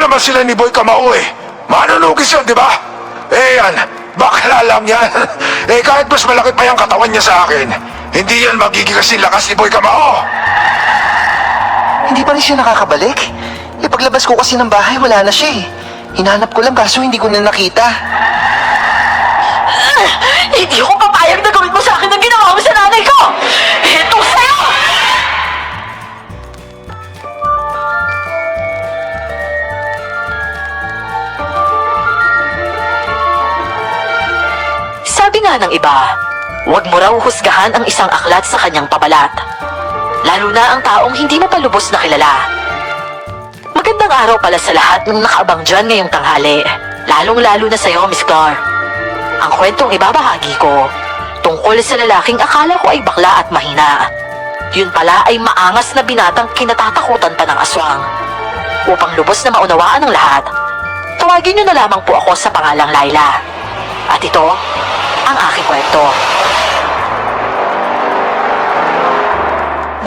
naman sila ni Boy Kamao eh. Manunugis yun, di ba? Eh yan, bakla lang yan. Eh kahit mas malaki pa yung katawan niya sa akin, hindi yan magiging kasing lakas ni Boy Kamao. Hindi pa rin siya nakakabalik. Eh paglabas ko kasi ng bahay, wala na siya eh. Hinanap ko lang kaso hindi ko na nakita. Hindi ko papayag na gawin mo sa akin ang ginawa mo sa nanay ko! Ito sa'yo! Sabi nga ng iba, huwag mo raw husgahan ang isang aklat sa kanyang pabalat. Lalo na ang taong hindi mo pa lubos na kilala. Magandang araw pala sa lahat ng nakaabang dyan ngayong tanghali. Lalong-lalo na sa'yo, Miss Clar. Ang kwentong ibabahagi ko, tungkol sa lalaking akala ko ay bakla at mahina. Yun pala ay maangas na binatang kinatatakutan pa ng aswang. Upang lubos na maunawaan ng lahat, tawagin niyo na lamang po ako sa pangalang Laila. At ito, ang aking kwento.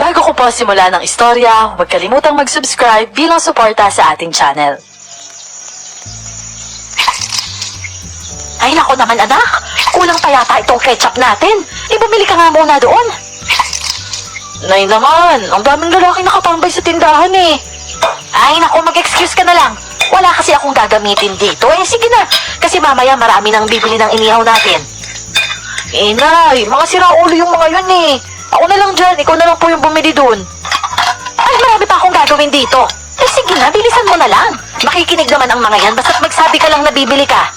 Bago ko po simula ng istorya, huwag kalimutang mag-subscribe bilang suporta sa ating channel. Ay nako naman anak, kulang pa yata itong ketchup natin. Bumili ka nga muna doon. Nay naman, ang daming lalaki nakatambay sa tindahan eh. Ay nako, mag-excuse ka na lang. Wala kasi akong gagamitin dito. Eh sige na, kasi mamaya marami nang bibili ng inihaw natin. Eh nay, mga siraulo yung mga yun eh. Ako na lang dyan, ikaw na lang po yung bumili doon. Ay marami pa akong gagawin dito. Eh sige na, bilisan mo na lang. Makikinig naman ang mga yan, basta't magsabi ka lang na bibili ka.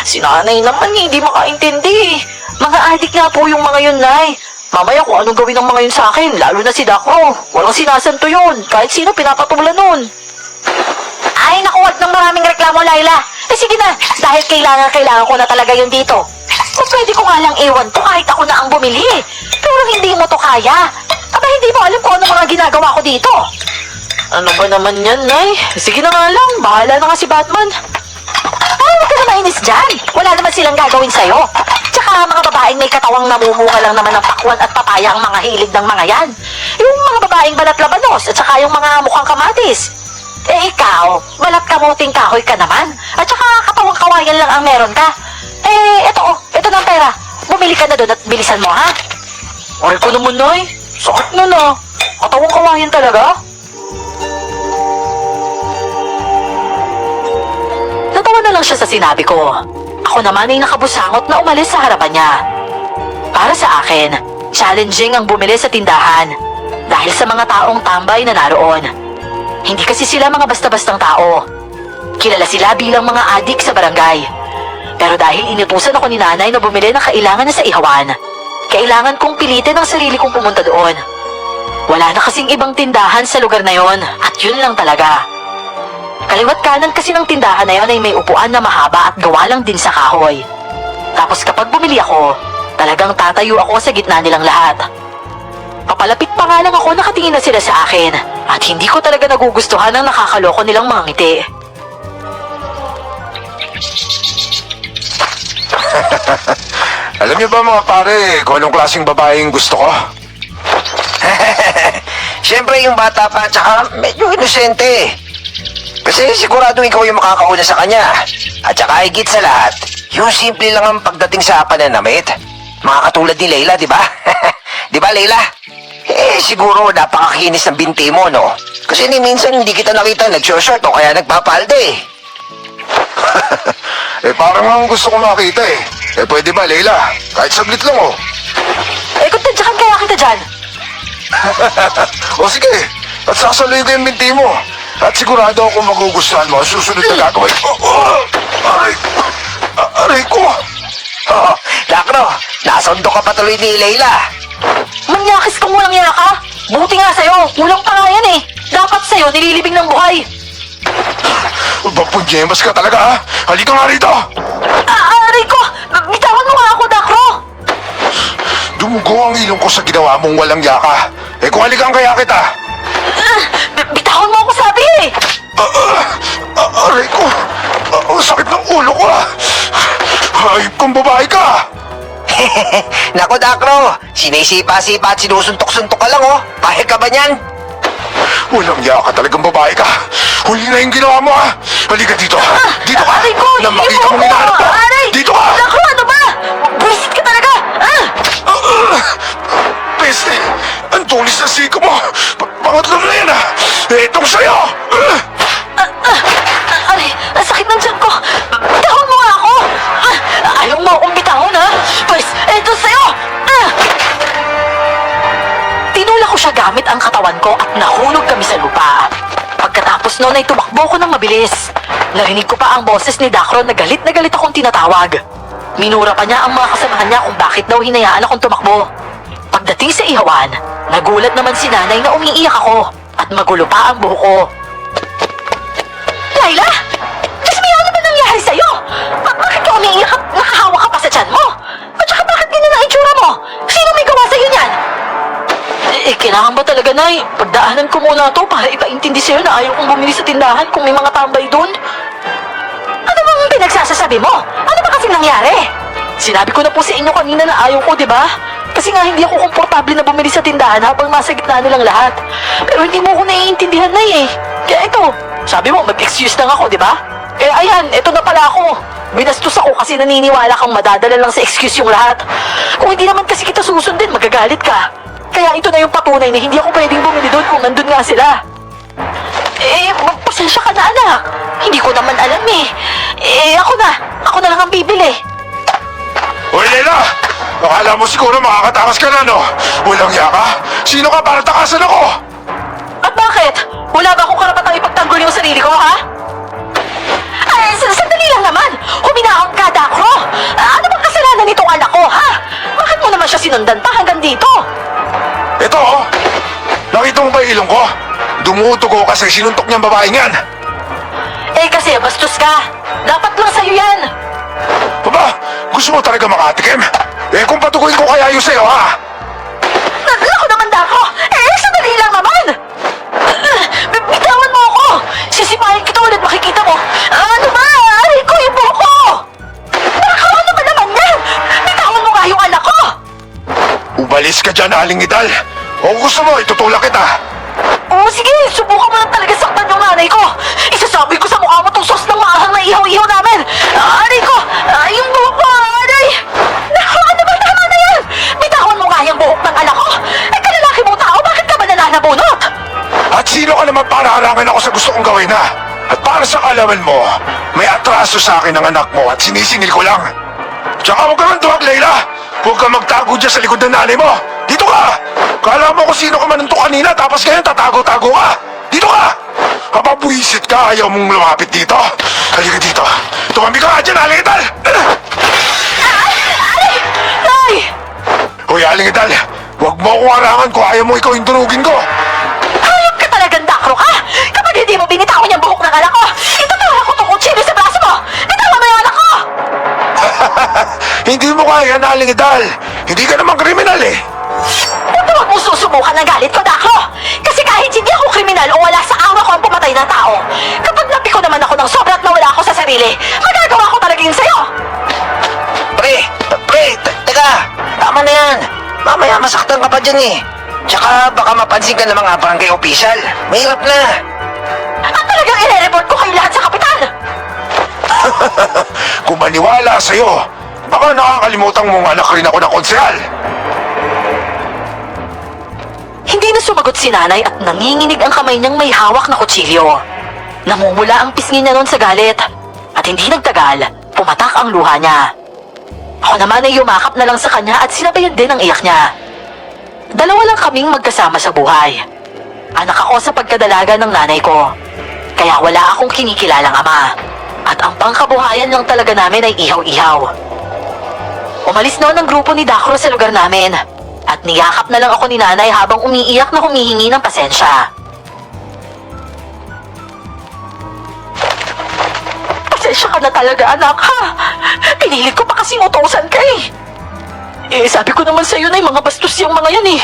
Si nanay naman hindi makaintindi. Mga adik nga po yung mga yun, nay. Mamaya kung anong gawin ng mga yun sa akin, lalo na si Dakro. Walang sinasanto yun, kahit sino pinapatulan nun. Ay naku, wag ng maraming reklamo, Laila. Eh sige na, dahil kailangan ko na talaga yun dito. Kung pwede ko nga lang ewan to kahit ako na ang bumili. Pero hindi mo to kaya. Aba hindi mo alam kung ano mga ginagawa ko dito. Ano ba naman yan, nay? Sige na nga lang, bahala na nga si Batman. Ay, huwag ka na mainis dyan. Wala naman silang gagawin sa'yo. Tsaka mga babaeng may katawang namumunga lang naman ng pakwan at papaya ang mga hilig ng mga yan. Yung mga babaeng balat labanos at saka yung mga mukhang kamatis. Eh ikaw, balat kamuting kahoy ka naman. At saka katawang kawayan lang ang meron ka. Eh, ito na ang pera. Bumili ka na doon at bilisan mo, ha? Ay ko naman, nay. Sakit na na. Katawang kawayan talaga. Natawa na lang siya sa sinabi ko. Ako naman ay nakabusangot na umalis sa harapan niya. Para sa akin, challenging ang bumili sa tindahan dahil sa mga taong tambay na naroon. Hindi kasi sila mga basta-bastang tao. Kilala sila bilang mga adik sa barangay. Pero dahil inutusan ako ni nanay na bumili ng kailangan na sa ihawan, kailangan kong pilitin ang sarili kong pumunta doon. Wala na kasing ibang tindahan sa lugar na yon at yun lang talaga. Kaliwat kanan kasi ng tindahan na yon ay may upuan na mahaba at gawa lang din sa kahoy. Tapos kapag bumili ako, talagang tatayo ako sa gitna nilang lahat. Papalapit pa nga lang ako, nakatingin na sila sa akin at hindi ko talaga nagugustuhan ang nakakaloko nilang mga ngiti. Alam niyo ba mga pare, kung anong klaseng babaeng gusto ko? Siyempre yung bata pa, tsaka medyo inosente. Kasi sigurado ikaw yung makakauna sa kanya. At saka higit sa lahat, yung simple lang ang pagdating sa pananamit. Mga katulad ni Leila, di ba? Di ba, Leila? Eh, siguro napakakinis ng binti mo, no? Kasi ni minsan hindi kita nakita nag-short o kaya nagpapalde. Eh parang ang gusto ko makita eh. Eh pwede ba, Leila? Kahit saglit lang oh. Eh kung tadyakan kaya kita dyan. O sige, at sasaluhin ko yung binti mo. At sigurado ako magugustuhan mo ang susunod na gagawin. Aray ko. Dakro, nasundo ka patuloy ni Leila. Manyakis kang walang yaka. Buti nga sa'yo, kulang pa nga yan eh. Dapat sa'yo nililibing ng buhay. Magpunyemas ka talaga ha? Halika nga rito. Aray ko! Bitawan mo nga ako, Dakro! Dumugo ang ilong ko sa ginawa mong walang yaka. Eh kung halikan kaya kita. Bitawan mo ako sabi eh! Aray ko. Ang sakit ng ulo ko ha. Hayop kong babae ka. Nako, Dakro, sinisipa-sipa at sinusuntok-suntok ka lang, oh. Pahig ka ba niyan? Walang iya ka talagang babae ka. Huli na yung ginawa mo ha. Halika dito. Dito ka. Aray ko! Nang makita mong hinahanap mo. Aray! Dito ka. Naku, ano ba? Buisit ka talaga! Peste! Ang tulis na siko mo! Pangatlo na yan ah! Etong sa'yo! Aray, ang sakit ng tiyan ko! Bitahon mo nga ako! Ayaw mo akong bitahon, ha? Pwes, eto sa'yo! Tinula ko siya gamit ang katawan ko at nahulog kami sa lupa. Pagkatapos noon ay tumakbo ko ng mabilis. Narinig ko pa ang boses ni Dacron na galit akong tinatawag. Minura pa niya ang mga kasamahan niya kung bakit daw hinayaan akong tumakbo. Pagdating sa ihawan, nagulat naman si nanay na umiiyak ako at magulo pa ang buhok ko. Laila! Jasmine, ano ba nangyari sa'yo? Bakit ka umiiyak at nakahawa ka pa sa tiyan mo? At saka bakit ganyan ang itsura mo? Sino may gawa sa'yo niyan? Kailangan ba talaga, Nay? Pagdaanan ko muna to para ipaintindi sa'yo na ayaw kong bumili sa tindahan kung may mga tambay doon. Ano bang pinagsasasabi mo? Ano ba kasing nangyari? Sinabi ko na po sa inyo kanina na ayaw ko, di ba? Kasi nga hindi ako komportable na bumili sa tindahan habang nasa gitna nilang lahat. Pero hindi mo ko naiintindihan, Nay eh. Kaya ito, sabi mo mag-excuse lang ako, di ba? Eh ayan, ito na pala ako. Binastos ako kasi naniniwala kang madadala lang sa excuse yung lahat. Kung hindi naman kasi kita susundin, magagalit ka. Kaya ito na yung patunay na hindi ako pwedeng bumili doon kung nandun nga sila. Pasensya ka na, anak. Hindi ko naman alam eh. Ako na lang ang bibili. Hoy, Leila! Akala mo siguro makakatakas ka na, no? Walang iya ka? Sino ka para takasan ako? At bakit? Wala ba akong karapatang ipagtanggol yung sarili ko, ha? Ay, sandali lang naman. Huminahon ka, Dacro. Ano bang kasalanan nitong anak ko, ha? Bakit mo naman siya sinundan pa hanggang dito? Ito, oh. Nakita mo ba yung ilong ko? Dumutugo kasi sinuntok niyang babae niyan. Kasi bastos ka. Dapat lang sa'yo yan. Aba, gusto mo talaga makatikim? Kung patukuin ko kaya yun sa'yo, ha? Naku naman, Dacro. Sandali lang naman. Bitawan mo ako. Sisipahin kita ulit, makikita mo. Ano ba? Aray ko, yung buhok ko. Dacro, ano ba naman yan? Bitawan mo nga yung anak ko. Umalis ka dyan, Aling Idal. O gusto mo, itutulak kita. Oo, sige. Subukan mo lang talaga saktan yung nanay ko. Isasabi ko sa mukha mo tong sos ng maahang na ihaw-ihaw namin. Aray ko. Yung buhok ko, aray. Naku, ano ba? Tama na yan. Bitawan mo nga yung buhok ng anak ko. Kalalaki mong tao, bakit ka ba nananabunot? At sino ka naman para harangan ako sa gusto kong gawin, ha? At para sa kaalaman mo, may atraso sa akin ng anak mo at sinisingil ko lang. Tsaka huwag ka man duwag, Leila. Huwag ka magtago dyan sa likod ng nanay mo. Dito ka! Kala mo kung sino ka manuntok kanina tapos ngayon tatago-tago ka. Dito ka! Kapabuisit ka, ayaw mong lumapit dito. Halika dito. Tumambi ka nga dyan, Aling Idal! Nay! Hoy, Aling Idal, huwag mo akong harangan kung ayaw mo ikaw yung durugin ko. Hayop ka talagang, Dacro, ka! Kapag hindi mo binitawan yung buhok ng anak ko, ituturo ko itong kutsilyo sa braso mo! Bitawan mo yung anak ko! Hindi mo kaya, Aling Idal. Hindi ka naman kriminal eh. Huwag mo susubukan ng galit ko, Dacro! Kasi kahit hindi ako kriminal o wala sa awa ko ang pumatay ng tao, kapag napiko naman ako ng sobra't nawala ako sa sarili, magagawa ko talaga yun sa'yo! Teka, tama na yan. Mamaya masaktan ka pa dyan eh. Tsaka baka mapansin ka ng mga barangay official. Mahirap na. At talagang i-report ko kayo lahat sa kapitan! Kung maniwala sa'yo, baka nakakalimutan mong anak rin ako ng konsehal. Hindi na sumagot si nanay at nanginginig ang kamay niyang may hawak na kutsilyo. Namumula ang pisngi niya noon sa galit. At hindi nagtagal, pumatak ang luha niya. Ako naman ay yumakap na lang sa kanya at sinabayan din ang iyak niya. Dalawa lang kaming magkasama sa buhay. Anak ako sa pagkadalaga ng nanay ko. Kaya wala akong kinikilalang ama. At ang pangkabuhayan lang talaga namin ay ihaw-ihaw. Umalis noon ang grupo ni Dacro sa lugar namin. At niyakap na lang ako ni nanay habang umiiyak na humihingi ng pasensya. Pasensya ka na talaga, anak, ha? Pinilit ko pa kasing utusan ka eh. Sabi ko naman sa'yo na mga bastos yung mga yan eh.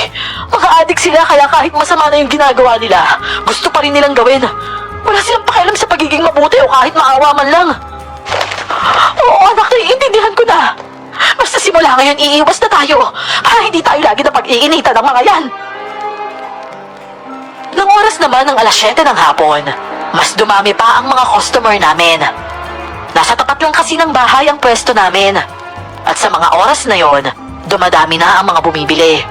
Mga adik sila kaya kahit masama na yung ginagawa nila, gusto pa rin nilang gawin. Wala silang pakialam sa pagiging mabuti o kahit maawa man lang. Oo, anak, naiintindihan ko na. Basta simula ngayon, iiwas na tayo para hindi tayo lagi na pag-iinitan ng mga yan. Nang oras naman ng alas 7 ng hapon, mas dumami pa ang mga customer namin. Nasa tapat lang kasi ng bahay ang pwesto namin. At sa mga oras na yon, dumadami na ang mga bumibili.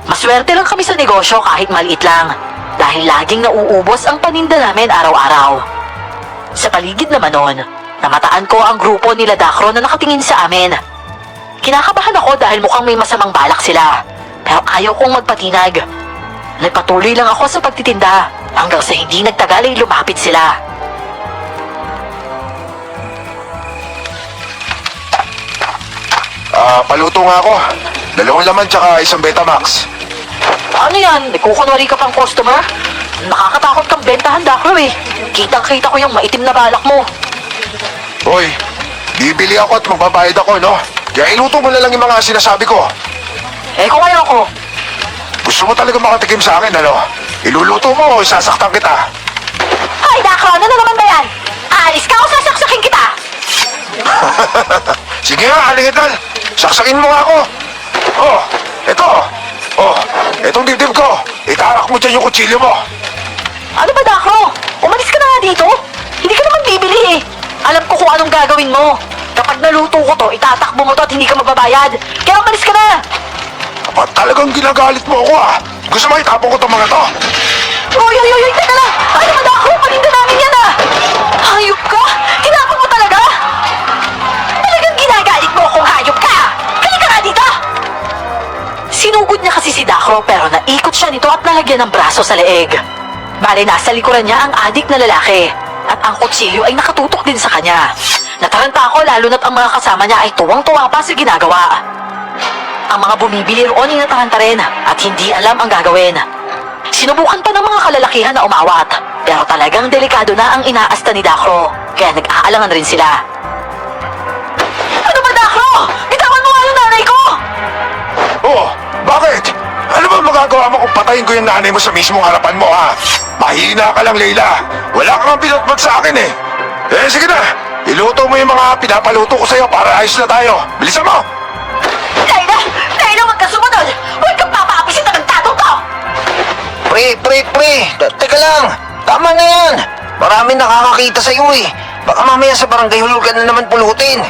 Maswerte lang kami sa negosyo kahit maliit lang, dahil laging nauubos ang paninda namin araw-araw. Sa paligid naman nun, namataan ko ang grupo nila Dacro na nakatingin sa amin. Kinakabahan ako dahil mukhang may masamang balak sila, pero ayaw kong magpatinag. Nagpatuloy lang ako sa pagtitinda hanggang sa hindi nagtagal ay lumapit sila. Paluto nga ako. 2 laman tsaka 1 Betamax. Ano yan? Nagkukunwari ka pang customer? Nakakatakot kang bentahan, Dacro eh. Kitang-kita ko yung maitim na balak mo. Hoy, bibili ako at magbabayad ako, no? Kaya iluto mo na lang yung mga sinasabi ko. Eh kung ayoko, Gusto mo talaga makatikim sa akin, ano? Iluluto mo o sasaktan kita? ay Dacro, ano na naman ba yan? Aalis ka o sasaksakin kita? Sige nga, Aling Edal. Saksakin mo nga ako. Oh, eto. Oh, etong dibdib ko. Itarak mo dyan yung kutsilyo mo. Ano ba, Dacro? Umalis ka na nga dito. Hindi ka naman bibili eh. Alam ko kung anong gagawin mo. Kapag naluto ko to, itatakbo mo to at hindi ka magbabayad. Kaya umalis ka na. Ba't talagang ginagalit mo ako, ah? Gusto mo itapon ko tong mga to? Uy, teka lang. Ano ba, Dacro? Paninda namin yan ah. Hayop ka? Tinapon mo talaga? Talagang ginagalit mo kung hayop ka. Halika nga dito. Sinugod niya kasi si Dacro pero naikot siya nito at nalagyan ng braso sa leeg. Bale, nasa likuran niya ang adik na lalaki at ang kutsilyo ay nakatutok din sa kanya. Nataranta ako lalo na't ang mga kasama niya ay tuwang-tuwa pa sa ginagawa. Ang mga bumibili roon ay nataranta rin at hindi alam ang gagawin. Sinubukan pa ng mga kalalakihan na umawat pero talagang delikado na ang inaasta ni Dacro kaya nag-aalangan rin sila. Ano ba, Dacro? Bitawan mo nga yung nanay ko! Oh, bakit? Ano ba magagawa mo kung patayin ko yung nanay mo sa mismong harapan mo, ha? Mahina ka lang, Leila. Wala kang pinatmat sa akin, eh. Eh, sige na. Iluto mo yung mga pinapaluto ko sa'yo para ayos na tayo. Bilisan mo! Laila, huwag ka sumunod! Huwag kang papaapisin na ng tatong ko! Pre. Teka lang. Tama na yan. Maraming nakakakita sa iyo eh. Baka mamaya sa barangay hall ka na naman pulutin.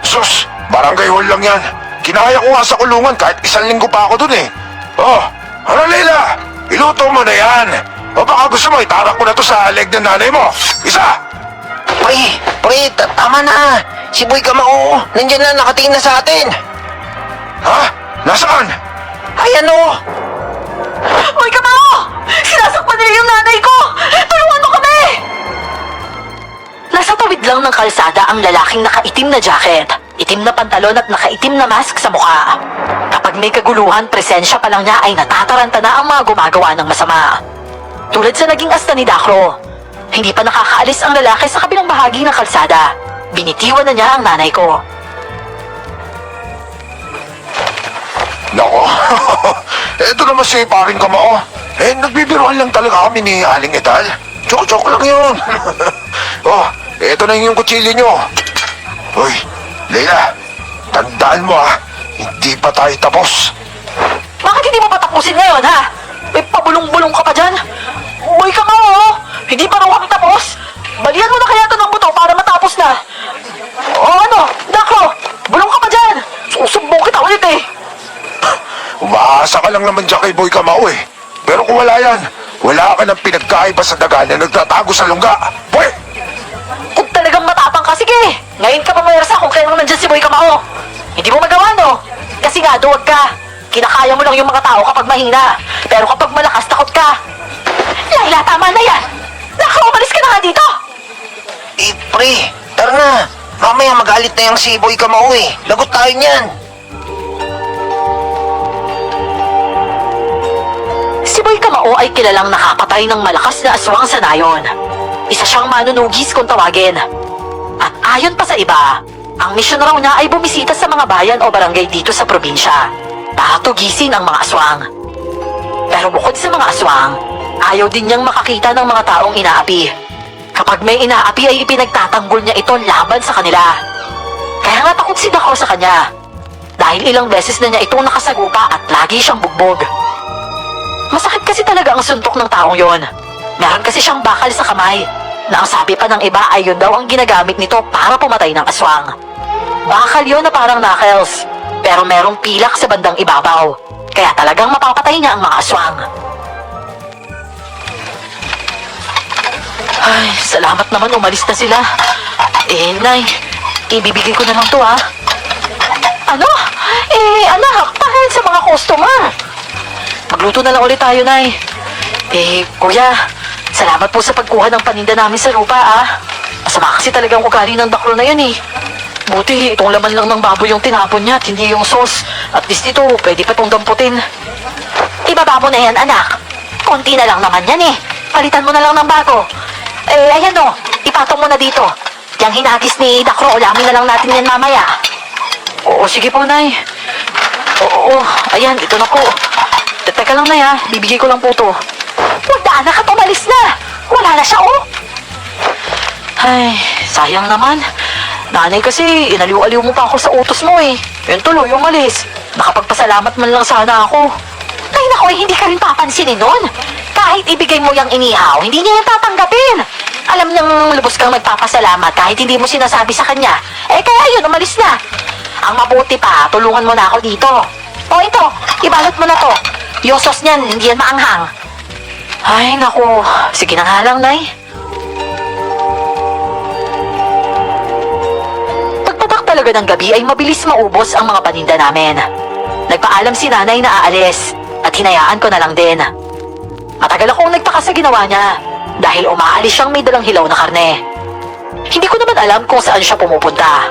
Sus, barangay hall lang yan. Kinaya ko nga sa kulungan kahit 1 linggo pa ako dun, eh. Oh, ano, Leila? Iluto mo na yan. O baka gusto mo, itarak ko na to sa leg ng nanay mo. Isa! Pre, tama na. Si Boy Kamao, nandyan na nakatingin na sa atin. Ha? Nasaan? Ayan o. Uy, Kamao! Sinasakpan nila yung nanay ko! Tulungan mo kami! Nasa tawid lang ng kalsada ang lalaking nakaitim na jacket, itim na pantalon at nakaitim na mask sa mukha. Kapag may kaguluhan, presensya pa lang niya ay natataranta na ang mga gumagawa ng masama. Tulad sa naging asta ni Dacro, hindi pa nakakaalis ang lalaki sa kabilang bahagi ng kalsada. Binitiwan na niya ang nanay ko. Nako, eto naman si paring Kamao. Eh, nagbibiruan lang talaga kami ni Aling Edal. Joke lang yun. Oh, eto na yung kutsilyo nyo. Uy, Leila, tandaan mo, ha, hindi pa tayo tapos. Bakit hindi mo patapusin ngayon, ha? May pabulong-bulong ka pa dyan. Uy, Kamao! Hindi pa raw kami tapos. Balian mo na kaya ito ng buto para matapos na. O ano, Dacro, bulong ka pa dyan. Susumbong kita ulit eh. Umaasa ka lang naman dyan kay Boy Kamao, eh. Pero kung wala yan, wala ka ng pinagkaiba sa daga na nagtatago sa lungga. Boy! Kung talagang matapang ka, sige. Ngayon ka pumayarsa kung kailan nandyan si Boy Kamao. Hindi mo magawa, no? Kasi nga, duwag ka. Kinakaya mo lang yung mga tao kapag mahina. Pero kapag malakas, takot ka. Laila, tama na yan. Dacro, umalis ka na nga dito. Pre, tara na. Mamaya magalit na yung si Boy Kamao eh. Lagot tayo niyan. Si Boy Kamao ay kilalang nakapatay ng malakas na aswang sa nayon. Isa siyang manunugis kung tawagin. At ayon pa sa iba, ang misyon raw niya ay bumisita sa mga bayan o barangay dito sa probinsya para tugisin ang mga aswang. Pero bukod sa mga aswang, ayaw din niyang makakita ng mga taong inaapi. Kapag may inaapi ay ipinagtatanggol niya ito laban sa kanila. Kaya nga takot si Dacro sa kanya dahil ilang beses na niya itong nakasagupa at lagi siyang bugbog. Masakit kasi talaga ang suntok ng taong yon. Meron kasi siyang bakal sa kamay, na ang sabi pa ng iba ay yun daw ang ginagamit nito para pumatay ng aswang. Bakal yon na parang knuckles, pero merong pilak sa bandang ibabaw, kaya talagang mapapatay niya ang mga aswang. Ay, salamat naman umalis na sila. Nay, ibibigay ko na lang to ha. Ano? Anak, dahil sa mga customer. Magluto na lang ulit tayo, Nay. Kuya, salamat po sa pagkuha ng paninda namin sa lupa, Masama kasi talagang ugali ng baklo na yun, Buti, itong laman lang ng baboy yung tinapon niya at hindi yung sauce. At least ito, pwede pa itong damputin. Ibaba mo na yan, anak. Konti na lang naman yan, Palitan mo na lang ng bago. Ayan ipatong mo na dito. Yang hinagis ni Dakro, ulamin na lang natin yan mamaya. Oo, sige po, Nay. Oo, ayan, ito na po. Teka lang, Nay, bibigay ko lang po to. Huwag na, anak, at umalis na. Wala na siya, Ay, sayang naman. Nanay kasi, inaliw-aliw mo pa ako sa utos mo, Yun tuloy, umalis. Nakapagpasalamat man lang sana ako. Ay, naku, hindi ka rin papansinin nun. Kahit ibigay mo yung inihaw, hindi niya yan tatanggapin. Alam niyang lubos kang magpapasalamat kahit hindi mo sinasabi sa kanya. Kaya yun, umalis na. Ang mabuti pa, tulungan mo na ako dito. Ito, ibalot mo na to. Yung sauce niyan, hindi yan maanghang. Ay, naku. Sige na nga lang, Nay. Pagpatak talaga ng gabi ay mabilis maubos ang mga paninda namin. Nagpaalam si Nanay na aalis at hinayaan ko na lang din. Matagal akong nagtaka sa ginawa niya dahil umaalis siyang may dalang hilaw na karne. Hindi ko naman alam kung saan siya pumupunta.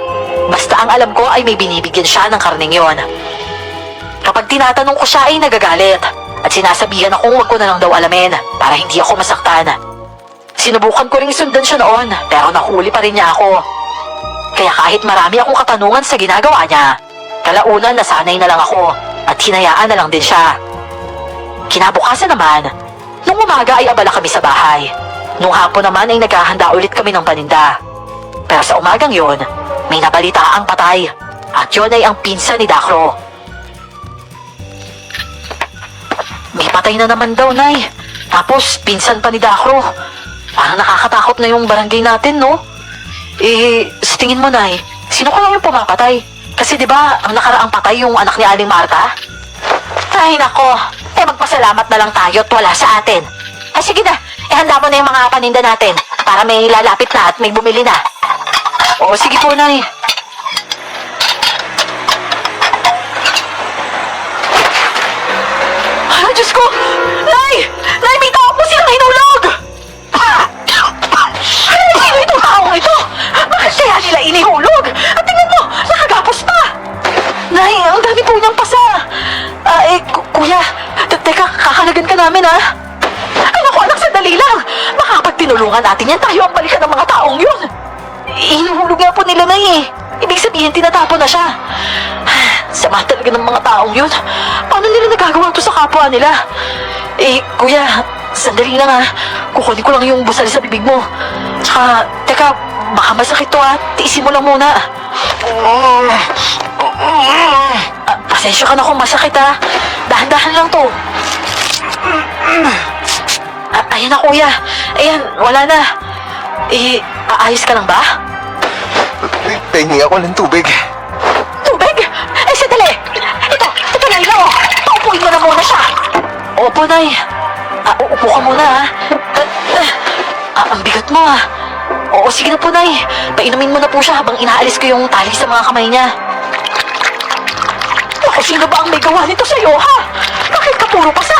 Basta ang alam ko ay may binibigyan siya ng karneng yon. Kapag tinatanong ko siya ay nagagalit at sinasabihan akong wag ko na lang daw alamin para hindi ako masaktan. Sinubukan ko ring sundan siya noon pero nahuli pa rin niya ako. Kaya kahit marami akong katanungan sa ginagawa niya, kalaunan nasanay na lang ako at hinayaan na lang din siya. Kinabukasan naman, nung umaga ay abala kami sa bahay. Nung hapon naman ay naghahanda ulit kami ng paninda. Pero sa umagang yon, may nabalita ang patay at yun ay ang pinsan ni Dakro. May patay na naman daw, Nay. Tapos, pinsan pa ni Dakro. Parang nakakatakot na yung barangay natin, no? Sa tingin mo, Nay, sino kaya yung pumapatay? Kasi di ba ang nakaraang patay yung anak ni Aling Marta? Ay, nako. Magpasalamat na lang tayo at wala sa atin. Sige na, handa mo na yung mga paninda natin para may lalapit na at may bumili na. Oo, sige po, Nay. Ay, Diyos ko! Nay! Nay, may tao po silang hinulog! Ay, sino itong taong ito? Bakit kaya nila inihulog? At tingnan mo, nakagapos pa! Nay, ang dami po niyang pasa. Kuya, teka, kakalagan ka namin, Ay, naku, anak, sandali lang. Baka pag tinulungan natin yan, tayo ang balikan ng mga taong yun. Inuhulog nga po nila, Nay, Ibig sabihin, tinatapon na siya. Sama talaga ng mga taong yun. Paano nila nagagawa to sa kapwa nila? Kuya, sandali lang, kukunin ko lang yung busal sa bibig mo. Tsaka, teka, baka masakit to, tiisin mo lang muna. Pasensya ka na kung masakit, Dahan-dahan lang to. Ayan na, kuya. Ayan, wala na. Aayos ka lang ba? Pahingi ako ng tubig. Tubig? Sandali. Ito na, Ilo. Paupuin mo na muna siya. Opo, Nay. Upo ka muna, ang bigat mo, Oo, sige na po, Nay. Painumin mo na po siya habang inaalis ko yung tali sa mga kamay niya. Ako, sino ba ang may gawa nito sa'yo, Bakit ka puro pasa?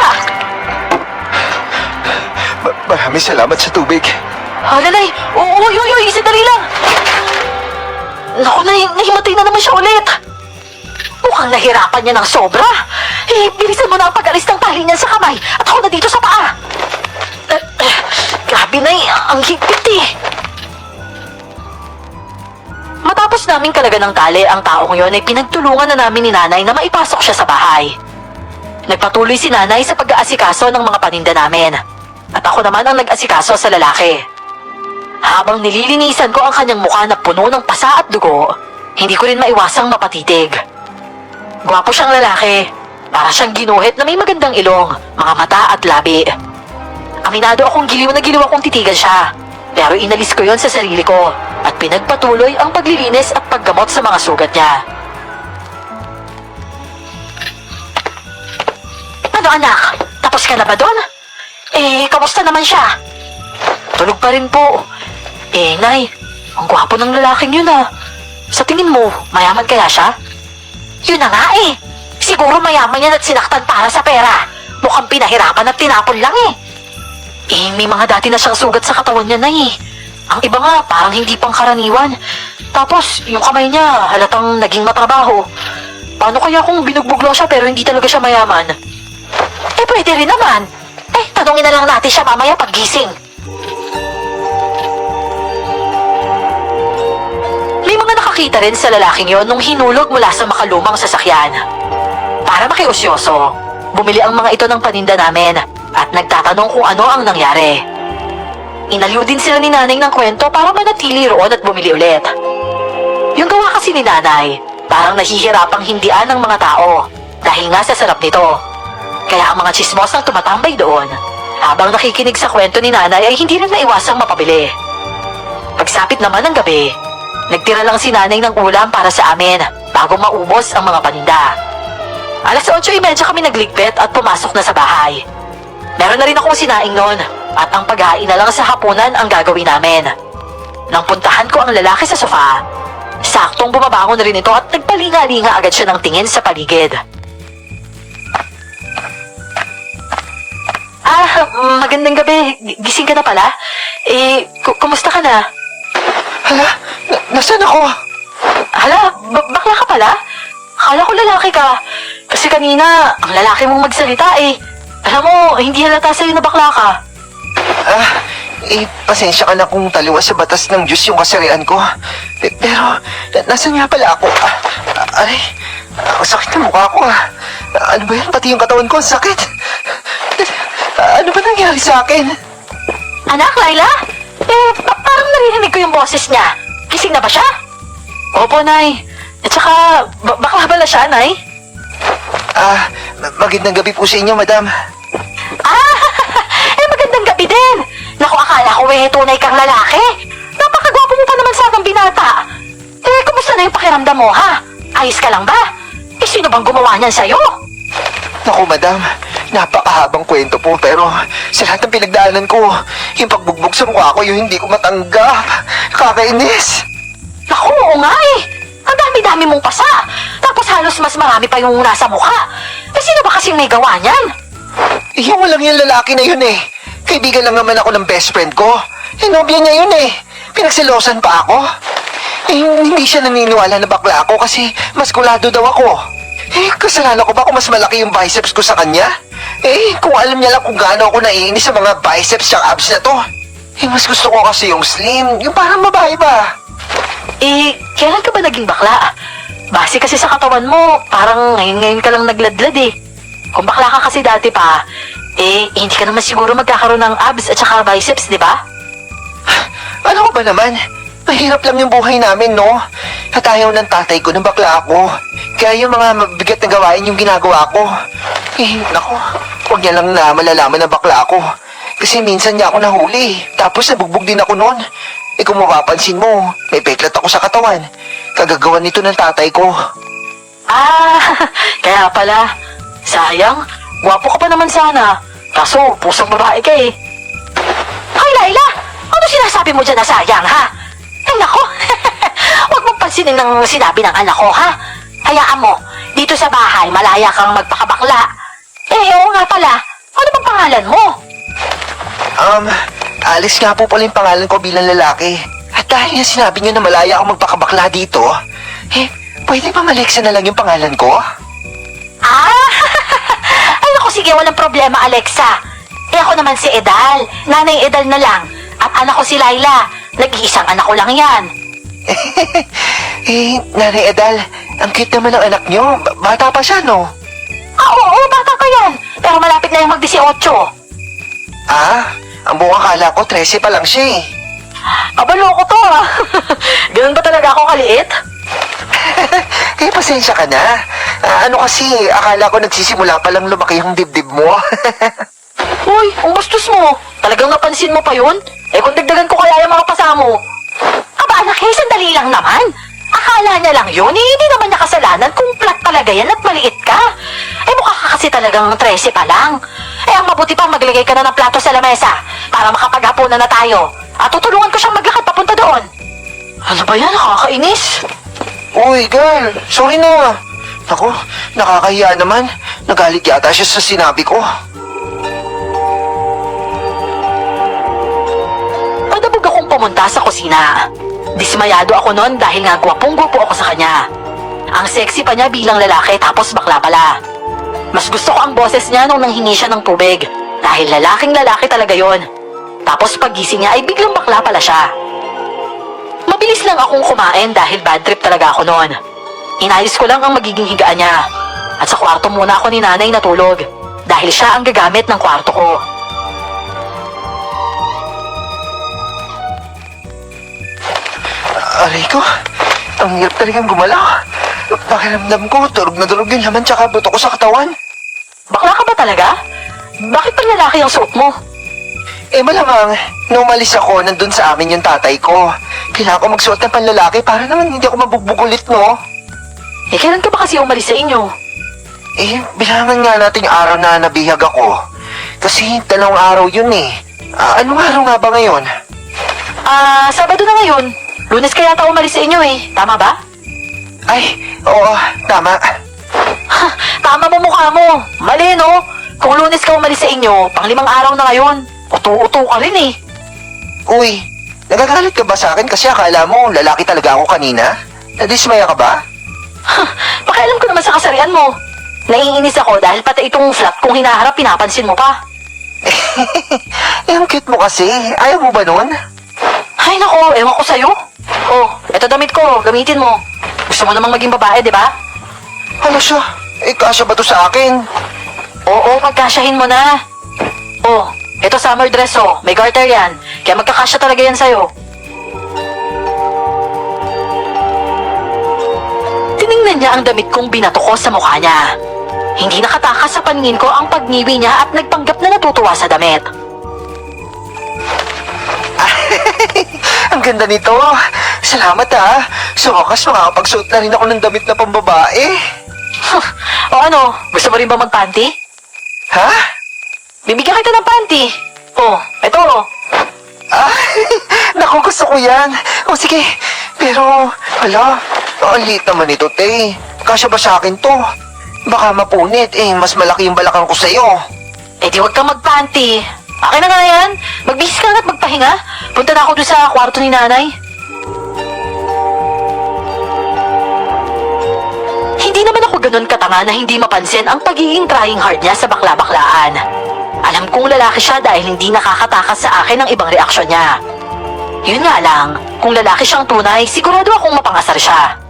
Maraming salamat sa tubig. Nanay! Uy, sandali lang! Naku, nahimatay na naman siya ulit! Mukhang nahirapan niya ng sobra! Bilisan mo na ang pag-alis ng tali niyan sa kamay at ako na dito sa paa! Grabe, Nay, ang higpit Matapos namin kalaga ng tali ang taong yon ay pinagtulungan na namin ni Nanay na maipasok siya sa bahay. Nagpatuloy si Nanay sa pag-aasikaso ng mga paninda namin. At ako naman ang nag-asikaso sa lalaki. Habang nililinisan ko ang kanyang mukha na puno ng pasa at dugo, hindi ko rin maiwasang mapatitig. Gwapo siyang lalaki. Para siyang ginuhit na may magandang ilong, mga mata at labi. Aminado akong giliw na giliw akong titigan siya. Pero inalis ko yon sa sarili ko at pinagpatuloy ang paglilinis at paggamot sa mga sugat niya. Ano anak? Tapos ka na ba doon? Kamusta naman siya? Tulog pa rin po. Nay, ang gwapo ng lalaking yun ah. Sa tingin mo, mayaman kaya siya? Yun na nga eh. Siguro mayaman yan at sinaktan para sa pera. Mukhang pinahirapan at tinapon lang eh. May mga dati na siyang sugat sa katawan niya na eh. Ang iba nga, parang hindi pang karaniwan. Tapos, yung kamay niya, halatang naging matrabaho. Paano kaya kung binugbog lang siya pero hindi talaga siya mayaman? Pwede rin naman. Tanungin na lang natin siya mamaya paggising. May mga nakakita rin sa lalaking yon nung hinulog mula sa makalumang sasakyan. Para makiusyoso, bumili ang mga ito ng paninda namin at nagtatanong kung ano ang nangyari. Inaliw din sila ni nanay ng kwento para manatili roon at bumili ulit. Yung gawa kasi ni nanay, parang nahihirapang hindian ng mga tao dahil nga sa sarap nito. Kaya ang mga chismos ang tumatambay doon. Habang nakikinig sa kwento ni nanay ay hindi rin maiwasang mapabili. Pagsapit naman ng gabi, nagtira lang si nanay ng ulam para sa amin bago maubos ang mga paninda. Alas 8:30 kami nagligpit at pumasok na sa bahay. Meron na rin akong sinaing noon at ang paghain na lang sa hapunan ang gagawin namin. Nang puntahan ko ang lalaki sa sofa, saktong bumabangon na rin ito at nagpalinga-linga agad siya ng tingin sa paligid. Magandang gabi. Gising ka na pala? Kumusta ka na? Hala, nasaan ako? Hala, bakla ka pala? Akala ko lalaki ka. Kasi kanina, ang lalaki mong magsalita eh. Alam mo, hindi halata sa'yo na bakla ka. Pasensya ka na kung taliwas sa batas ng Diyos yung kasarian ko. Pero, nasaan nga pala ako? Aray, ang sakit ng mukha ko Ano ba yan? Pati yung katawan ko, ang sakit. Ano ba nangyari sa akin? Anak, Laila? Parang narinig ko yung boses niya. Gising na ba siya? Opo, Nay. At saka, bakla ba na siya, Nay? Magandang gabi po sa inyo, madam. Magandang gabi din. Naku, akala ko tunay kang lalaki. Napakagwapo mo pa naman sa aking binata. Kumusta na yung pakiramdam mo, ha? Ayos ka lang ba? Sino bang gumawa niyan sa'yo? Naku, madam. Napakahabang kwento po, pero sa lahat ng pinagdaanan ko, yung pagbugbog sa mukha ko, yung hindi ko matanggap. Kakainis. Naku, oo nga eh. Ang dami-dami mong pasa. Tapos halos mas marami pa yung nasa mukha. Sino ba kasing may gawa niyan? Yung walang yung lalaki na yun eh. Kaibigan lang naman ako ng best friend ko. Nobya niya yun eh. Pinagsilosan pa ako. Hindi siya naniniwala na bakla ako kasi mas kulado daw ako. Kasalanan ko ba kung mas malaki yung biceps ko sa kanya? Kung alam niya lang kung gaano ako naiinis sa mga biceps at abs na to. Mas gusto ko kasi yung slim, yung parang babae ba? Kailan ka ba naging bakla? Base kasi sa katawan mo, parang ngayon ka lang nagladlad eh. Kung bakla ka kasi dati pa, hindi ka naman siguro magkakaroon ng abs at saka biceps, di ba? Ano ko ba naman? Mahirap lang yung buhay namin, no? At ayaw ng tatay ko na bakla ako. Kaya yung mga mabigat na gawain yung ginagawa ko. Naku, huwag niya lang na malalaman na bakla ako. Kasi minsan niya ako nahuli. Tapos nabugbog din ako noon. Kung mapapansin mo, may peklat ako sa katawan. Kagagawan nito ng tatay ko. Kaya pala. Sayang, gwapo ka pa naman sana. Kaso, pusong babae ka eh. Hoy, Laila! Ano sinasabi mo dyan na sayang, ha? Ay, nako! Huwag mong pansinin ng sinabi ng anak ko, ha? Hayaan mo, dito sa bahay, malaya kang magpakabakla. Oo nga pala. Ano bang pangalan mo? Alice nga po pala yung pangalan ko bilang lalaki. At dahil nga sinabi niyo na malaya akong magpakabakla dito, pwede ba Alexa na lang yung pangalan ko? Ay, naku, sige, walang problema, Alexa. Ako naman si Edal. Nanay Edal na lang. At anak ko si Laila. Nag-iisang anak ko lang yan. Nanay Edal, ang cute naman ng anak niyo. Bata pa siya, no? Oo, bata pa yan. Pero malapit na yung mag-18. Ang buong akala ko 13 pa lang siya eh. Abalo ko to, Ganun ba talaga ako kaliit? Pasensya ka na. Ano kasi, akala ko nagsisimula pa lang lumaki yung dibdib mo. Uy, ang bastos mo. Talagang napansin mo pa yun? Eh kung dagdagan ko kaya yung mga pasamo. Aba anak, sandali lang naman. Akala niya lang yun, hindi naman niya kasalanan kung flat talaga yan at maliit ka. Eh mukha ka kasi talagang 13 pa lang. Eh ang mabuti pang maglagay ka na ng plato sa lamesa para makapaghapunan na tayo. At tutulungan ko siyang maglakad papunta doon. Ano ba yan? Nakakainis. Uy, girl, sorry na. Ako, nakakahiya naman. Nagalit yata siya sa sinabi ko. Padabog akong pumunta sa kusina. Dismayado ako noon dahil nga gwapong-gwapo ako sa kanya. Ang sexy pa niya bilang lalaki tapos bakla pala. Mas gusto ko ang boses niya nung nanghingi siya ng tubig dahil lalaking lalaki talaga yon. Tapos pagising niya ay biglang bakla pala siya. Mabilis lang akong kumain dahil bad trip talaga ako noon. Inayos ko lang ang magiging higaan niya. At sa kwarto muna ako ni nanay natulog dahil siya ang gagamit ng kwarto ko. Aray ko, ang hirap talagang gumalaw. Pakiramdam ko, durog na durog yung laman tsaka buto ko sa katawan. Bakla ka ba talaga? Bakit pa lalaki ang suot mo? Eh malamang, nung umalis ako, nandun sa amin yung tatay ko. Kailangan ko magsuot ng panlalaki para naman hindi ako mabugbugulit, no? Eh, kailan ka ba kasi umalis sa inyo? Eh, bilangan nga nating araw na nabihag ako. Kasi 2 araw yun eh. Anong araw nga ba ngayon? Sabado na ngayon. Lunes kaya yata umalis sa inyo eh. Tama ba? Ay, oo, tama. Ha, tama mo mukha mo. Mali, no? Kung Lunes ka umalis sa inyo, 5 araw na ngayon. Uto-uto ka rin eh. Uy, nagagalit ka ba sa akin kasi akala mo lalaki talaga ako kanina? Nadismaya ka ba? Ha, pakialam ko naman sa kasarian mo. Naiinis ako dahil pati itong flat kung hinaharap pinapansin mo pa. Eh, ang cute mo kasi. Ayaw mo ba nun? Ay nako, ewan ko sa'yo. Oh, eto damit ko, gamitin mo. Gusto mo namang maging babae, di ba? Ano siya? Eh, kasya ba to sa akin? Oo, pagkasyahin mo na. Oh, eto summer dress oh, may garter yan. Kaya magkakasya talaga yan sa'yo. Tiningnan niya ang damit kong binato ko sa mukha niya. Hindi nakatakas sa paningin ko ang pagniwi niya at nagpanggap na natutuwa sa damit. Ang ganda nito. Salamat ha. Sa wakas makakapagsuot na rin ako ng damit na pambabae. O ano, gusto mo rin ba magpanty? Ha? Bibigyan kita ng panty. Oh, eto oh. Naku, gusto ko yan. O sige, pero, hala, ang liit naman ito, te. Kasya ba sa akin to? Baka mapunit, mas malaki yung balakang ko sa'yo. Eh di huwag kang magpanty. Akin na nga yan. Magbihis ka na at magpahinga. Punta na ako doon sa kwarto ni nanay. Hindi naman ako ganun katanga na hindi mapansin ang pagiging trying hard niya sa bakla-baklaan. Alam kong lalaki siya dahil hindi nakakatakas sa akin ang ibang reaksyon niya. Yun nga lang, kung lalaki siyang tunay, sigurado akong mapangasar siya.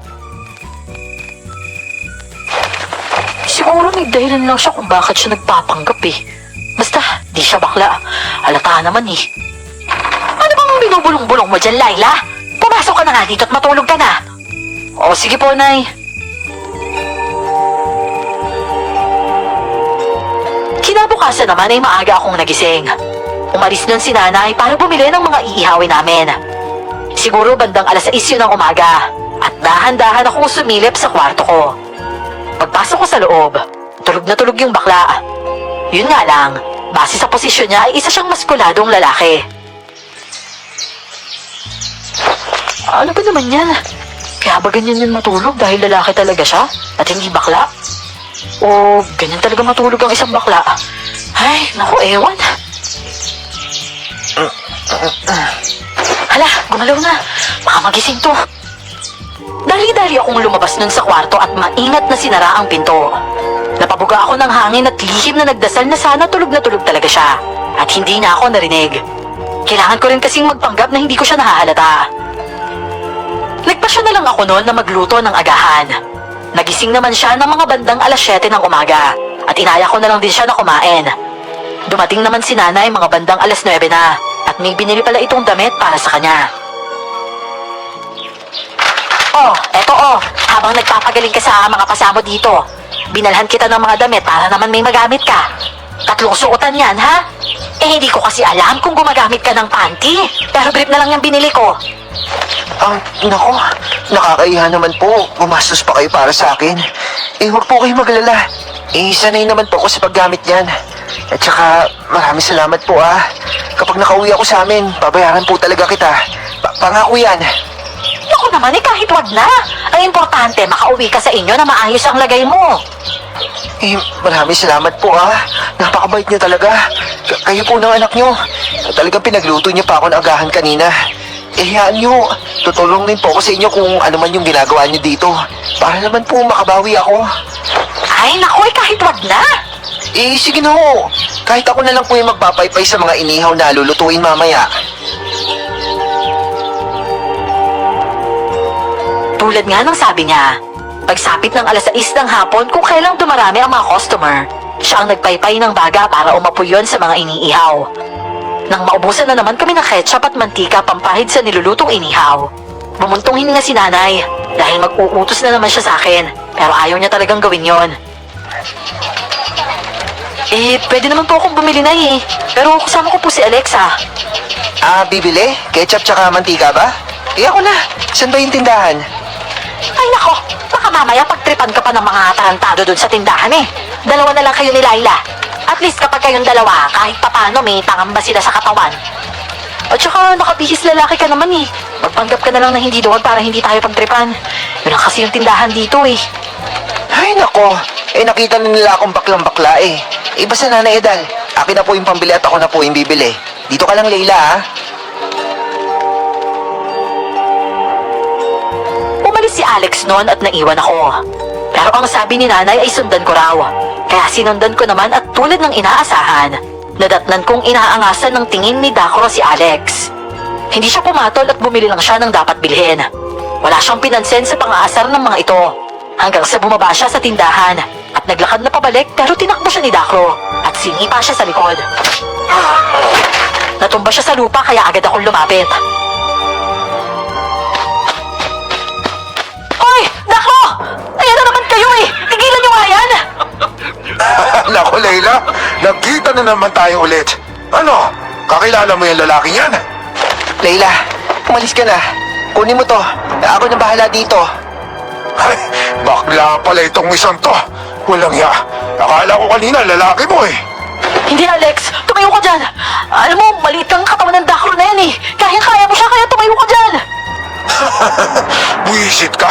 Siguro may dahilan lang siya kung bakit siya nagpapanggap eh. Basta, di siya bakla. Halata naman eh. Ano bang binubulong-bulong mo dyan, Laila? Pumasok ka na nga dito at matulog ka na. O, sige po, Nay. Kinabukasan naman ay maaga akong nagising. Umalis nun si nanay para bumili ng mga iihawin namin. Siguro bandang 6:00 yun ng umaga. At dahan-dahan akong sumilip sa kwarto ko. Pagpasok ko sa loob, tulog na tulog yung bakla. Yun nga lang, base sa posisyon niya ay isa siyang maskuladong lalaki. Ano ba naman yan? Kaya ba ganyan yun matulog dahil lalaki talaga siya at hindi bakla? O ganyan talaga matulog ang isang bakla? Ay, naku, ewan. Hala, gumalaw na. Baka magising to. Dali-dali akong lumabas nun sa kwarto at maingat na sinara ang pinto. Napabuga ako ng hangin at lihim na nagdasal na sana tulog na tulog talaga siya. At hindi niya ako narinig. Kailangan ko rin kasing magpanggap na hindi ko siya nahahalata. Nagpasya na lang ako noon na magluto ng agahan. Nagising naman siya ng mga bandang 7:00 ng umaga. At inaya ko na lang din siya na kumain. Dumating naman si nanay mga bandang 9:00 na. At may binili pala itong damit para sa kanya. Oh, eto oh. Habang nagpapagaling ka sa mga kasama dito, Binalhan kita ng mga damit para naman may magamit ka. 3 suotan yan, ha? Eh, hindi ko kasi alam kung gumagamit ka ng panty. Pero brief na lang yung binili ko. Nako, nakakaiya naman po. Gumastos pa kayo para sa akin. Eh, huwag po kayo maglala. Eh, sanay naman po ako sa paggamit niyan. At saka, maraming salamat po Kapag nakauwi ako sa amin, babayaran po talaga kita. Pangako yan. Naku naman, kahit wag na. Ang importante, makauwi ka sa inyo na maayos ang lagay mo. Eh, maraming salamat po Napakabait niyo talaga. Kayo po ng anak niyo. Talagang pinagluto niyo pa ako ng agahan kanina. Eh, hayaan niyo. Tutulong din po ako sa inyo kung ano man yung ginagawa niyo dito. Para naman po makabawi ako. Ay, naku, kahit wag na. Eh, sige na ho. Kahit ako na lang po yung magpapaypay sa mga inihaw na lulutuin mamaya. Tulad nga ng sabi niya, pagsapit ng 6:00 ng hapon kung kailang dumarami ang mga customer, siya ang nagpaypay ng baga para umapoy yun sa mga iniihaw. Nang maubusan na naman kami ng ketchup at mantika pampahid sa nilulutong inihaw, bumuntong hininga si nanay dahil mag-uutos na naman siya sa akin, pero ayaw niya talagang gawin yon. Eh, pwede naman po akong bumili na pero kasama ko po si Alexa. Bibili? Ketchup tsaka mantika ba? Eh, ako na. Saan ba yung tindahan? Ay nako, baka mamaya pagtripan ka pa ng mga tarantado dun sa tindahan Dalawa na lang kayo ni Laila. At least kapag kayong dalawa, kahit papano may pangamba sila sa katawan. At saka nakabihis lalaki ka naman Magpanggap ka na lang na hindi doon para hindi tayo pagtripan. Yun lang kasi yung tindahan dito Ay, nako. Eh, nakita na nila akong baklang-bakla Eh, basta Nanay Edal, akin na po yung pambili at ako na po yung bibili. Dito ka lang, Leila, Umalis si Alex noon at naiwan ako. Pero ang sabi ni nanay ay sundan ko raw. Kaya sinundan ko naman at tulad ng inaasahan, nadatnan kong inaangasan ng tingin ni Dakro si Alex. Hindi siya pumatol at bumili lang siya ng dapat bilhin. Wala siyang pinansin sa pang-aasar ng mga ito. Hanggang sa bumaba siya sa tindahan at naglakad na pabalik pero tinakbo siya ni Dakro at sinipa siya sa likod. Natumba siya sa lupa kaya agad akong lumapit. Hoy! Dakro! Ayan na naman kayo Tigilan niyo nga yan! Naku, Leila, nagkita na naman tayo ulit. Ano? Kakilala mo yung lalaking yan? Leila, umalis ka na. Kunin mo to. Ako na bahala dito. Ay, bakla pala itong isang to. Walang ya. Akala ko kanina lalaki mo Hindi, Alex! Tumayo ka dyan! Alam mo, maliit kang katawan ng Dakro na yan Kaya mo siya, kaya tumayo ka dyan! Buisit ka.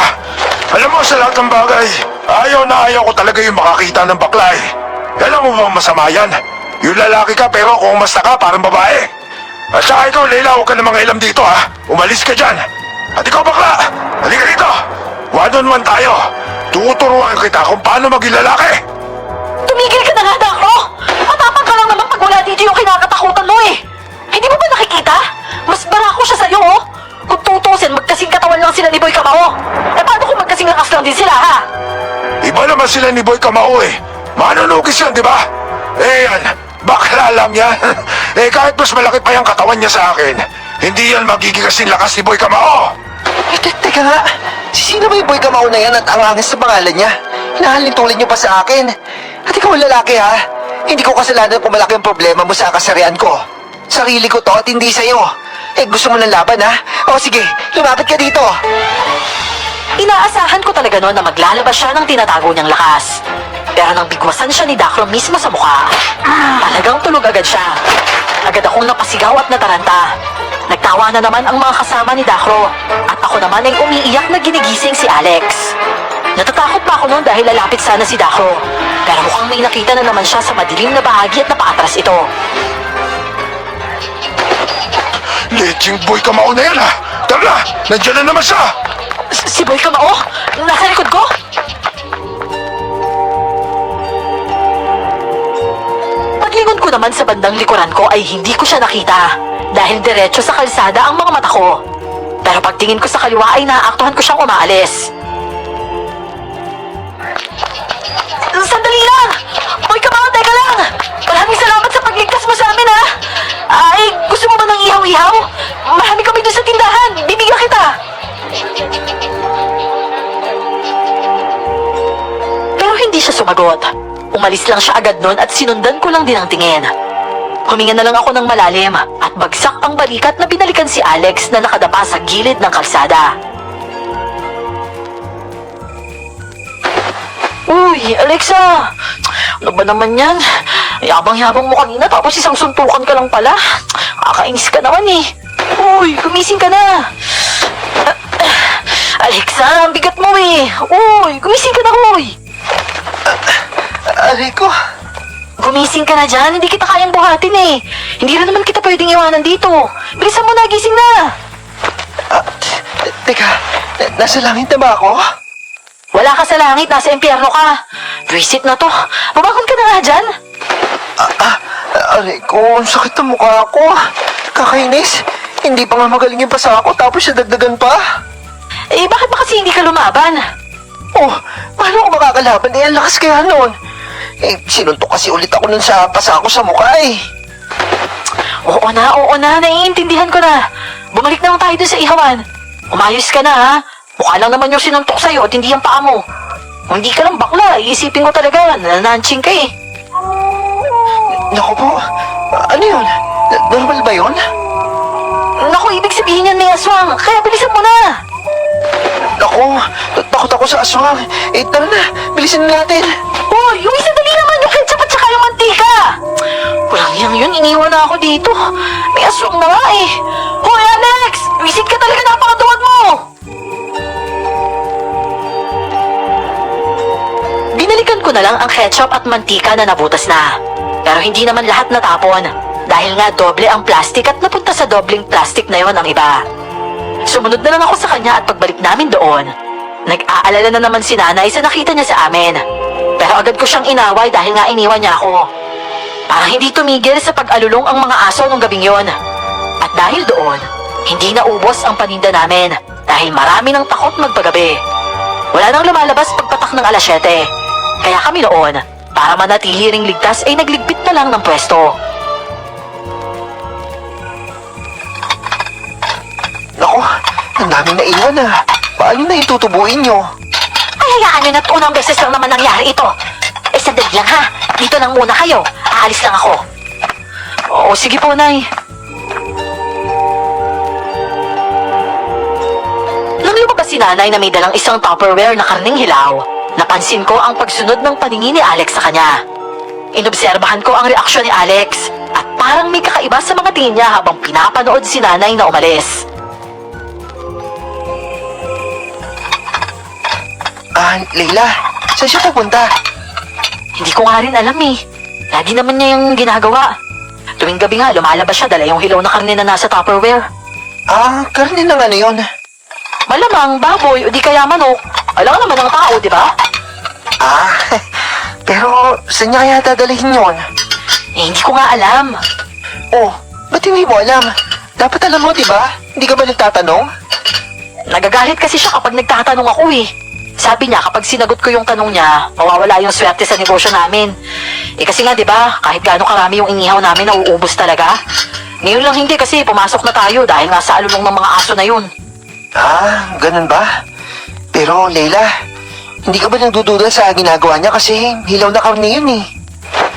Alam mo, sa lahat ng bagay, ayaw ko talaga yung makakita ng bakla Alam mo bang masama yan? Yung lalaki ka pero kung umasta ka parang babae. At saka ikaw, Leila, huwag ka na mga ilam dito Umalis ka dyan. At ikaw, bakla, halika dito. One-on-one tayo. Tuturuan kita kung paano maging lalaki. Tumigil ka na nga, Dakro! Matapang ka lang naman pag wala dito yung kinakatakutan mo Hindi mo ba nakikita? Mas barako siya sa'yo Kung tutusin, magkasing katawan lang sila ni Boy Kamao. Eh paano kung magkasing lakas lang din sila, ha? Iba naman sila ni Boy Kamao Manunugis yan, di ba? Eh yan, bakla lang yan. Eh kahit mas malaki pa yung katawan niya sa akin, hindi yan magiging kasing lakas ni Boy Kamao. Eh, teka nga. Sino ba yung Boy Kamao na yan at ang angas sa pangalan niya? Hinahalintulin niyo pa sa akin. At ikaw lalaki Hindi ko kasalanan kung malaki ang problema mo sa kasarian ko. Sarili ko to at hindi sa'yo. Eh, gusto mo ng laban, O sige, lumapit ka dito. Inaasahan ko talaga noon na maglalabas siya ng tinatago niyang lakas. Pero nang bigwasan siya ni Dakro mismo sa mukha, talagang tulog agad siya. Agad akong napasigaw at nataranta. Nagtawa na naman ang mga kasama ni Dakro at ako naman ay umiiyak na ginigising si Alex. Natatakot pa ako noon dahil lalapit sana si Dakro. Pero mukhang may nakita na naman siya sa madilim na bahagi at napaatras ito. Leching Boy Kamao na yan Tara, nandiyan na naman siya. Si Boy Kamao? Nasa likod ko? Paglingon ko naman sa bandang likuran ko ay hindi ko siya nakita dahil diretso sa kalsada ang mga mata ko. Pero pagtingin ko sa kaliwa ay naaaktuhan ko siyang umaalis. Sandali lang! Boy Kamao, teka lang! Maraming salamat sa pagligtas mo sa amin Ay, gusto mo ba ng ihaw-ihaw? Marami kami doon sa tindahan. Bibigyan kita. Pero hindi siya siya sumagot. Umalis lang siya agad nun at sinundan ko lang din ang tingin. Huminga na lang ako ng malalim at bagsak ang balikat na binalikan si Alex na nakadapa sa gilid ng kalsada. Uy, Alexa! Ano ba naman yan? Yabang-yabang mo kanina tapos isang suntukan ka lang pala. Kakainis ka naman eh. Uy, gumising ka na. Alexa, ang bigat mo eh. Uy, gumising ka na, uy. Aray ko. Gumising ka na dyan, hindi kita kayang buhatin eh. Hindi rin naman kita pwedeng iwanan dito. Bilisan mo na, gising na. Teka, nasa langit na ba ako? Wala ka sa langit, nasa impyerno ka. Visit na to. Bumangon ka na nga dyan. Aray ko, ang sakit ng mukha ko. Kakainis. Hindi pa nga magaling yung pasa ko tapos siya dagdagan pa. Eh, bakit ba kasi hindi ka lumaban? Oh, paano ako makakalaban? Eh, ang lakas kaya nun. Eh, sinuntok kasi ulit ako nun sa pasa ko sa mukha eh. Oo na, naiintindihan ko na. Bumalik na lang tayo dun sa ihawan. Umayos ka na ha. Mukha lang naman yung sinuntok sa'yo at hindi yung paa mo. Kung hindi ka lang bakla, iisipin ko talaga, nananching ka eh. Naku po, ano yun? Normal ba yun? Naku, ibig sabihin yan may aswang, kaya bilisan mo na. Naku, takot ako sa aswang. Eh, tara na, bilisan na natin. Hoy, yung isa dali naman yung ketchup at saka yung mantika. Walang yang yun, iniwan na ako dito. May aswang na nga eh. Hoy, Alex! Visit ka talaga, napakatuwad mo! Binalikan ko na lang ang ketchup at mantika na nabutas na. Pero hindi naman lahat natapon. Dahil nga doble ang plastic at napunta sa dobleng plastic na yon ang iba. Sumunod na lang ako sa kanya at pagbalik namin doon, nag-aalala na naman si nanay sa nakita niya sa amin. Pero agad ko siyang inaway dahil nga iniwan niya ako. Parang hindi tumigil sa pag-alulong ang mga aso nung gabing yon. At dahil doon, hindi naubos ang paninda namin dahil marami nang takot magpagabi. Wala nang lumalabas pagpatak ng alas 7. Kaya kami noon, para manatili ring ligtas ay nagligpit na lang ng pwesto. Naku, ang daming naiwan ah. Paano na itutubuin nyo? Ay, hayaan nyo na't unang beses lang naman nangyari ito. Eh, sandali lang ha. Dito lang muna kayo. Aalis lang ako. Oo, sige po, Nay. Nang lumabas si Nanay na may dalang isang Tupperware na karning hilaw, napansin ko ang pagsunod ng paningin ni Alex sa kanya. Inobserbahan ko ang reaksyon ni Alex at parang may kakaiba sa mga tingin niya habang pinapanood si Nanay na umalis. Leila, saan siya pupunta? Hindi ko nga rin alam eh. Lagi naman niya yung ginagawa. Tuwing gabi nga, lumalabas siya dala yung hilaw na karne na nasa Tupperware. Karne ng ano yun? Malamang baboy o di kaya manok. Alam naman ng tao, di ba? Pero saan niya kaya dadalhin yun? Eh, hindi ko nga alam. Oh, ba't hindi mo alam? Dapat alam mo, di ba? Hindi ka ba nagtatanong? Nagagalit kasi siya kapag nagtatanong ako eh. Sabi niya kapag sinagot ko yung tanong niya, mawawala yung swerte sa negosyo namin. Eh kasi nga 'di ba, kahit gaano karami yung inihaw namin nauubos talaga. Ngayon lang hindi kasi pumasok na tayo dahil nga sa alulong ng mga aso na yun. Ganun ba? Pero Leila, hindi ka ba nagdududa sa ginagawa niya kasi hilaw na karne yun eh.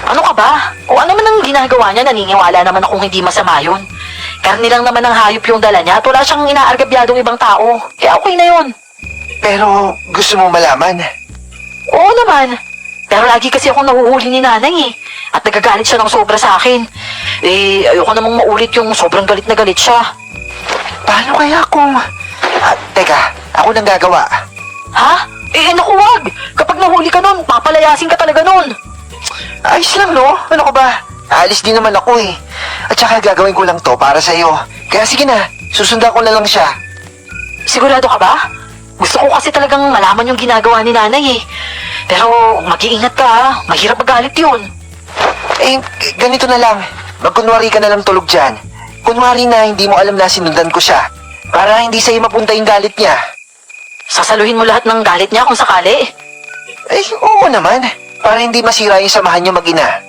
Ano ka ba? O ano man ang ginagawa niya, naniniwala naman akong hindi masama yun. Karni lang naman ang hayop yung dala niya at wala siyang inaargabyadong ibang tao. Kaya okay na yun. Pero gusto mo malaman? Oo naman. Pero lagi kasi akong nahuhuli ni nanay eh. At nagagalit siya ng sobra sa akin. Eh, ayoko namang maulit yung sobrang galit na galit siya. Paano kaya kung... teka, ako nang gagawa. Ha? Eh, naku wag! Kapag nahuli ka nun, papalayasin ka talaga nun. Ayos lang, no? Ano ka ba? Aalis din naman ako eh. At saka gagawin ko lang to para sa'yo. Kaya sige na, susundan ko na lang siya. Sigurado ka ba? Gusto ko kasi talagang malaman yung ginagawa ni nanay eh. Pero mag-iingat ka ha. Mahirap magalit yun. Eh, ganito na lang. Magkunwari ka na lang tulog dyan. Kunwari na hindi mo alam na sinundan ko siya. Para hindi sa'yo mapunta yung galit niya. Sasaluhin mo lahat ng galit niya kung sakali. Eh, oo naman. Para hindi masira yung samahan niyo mag-ina.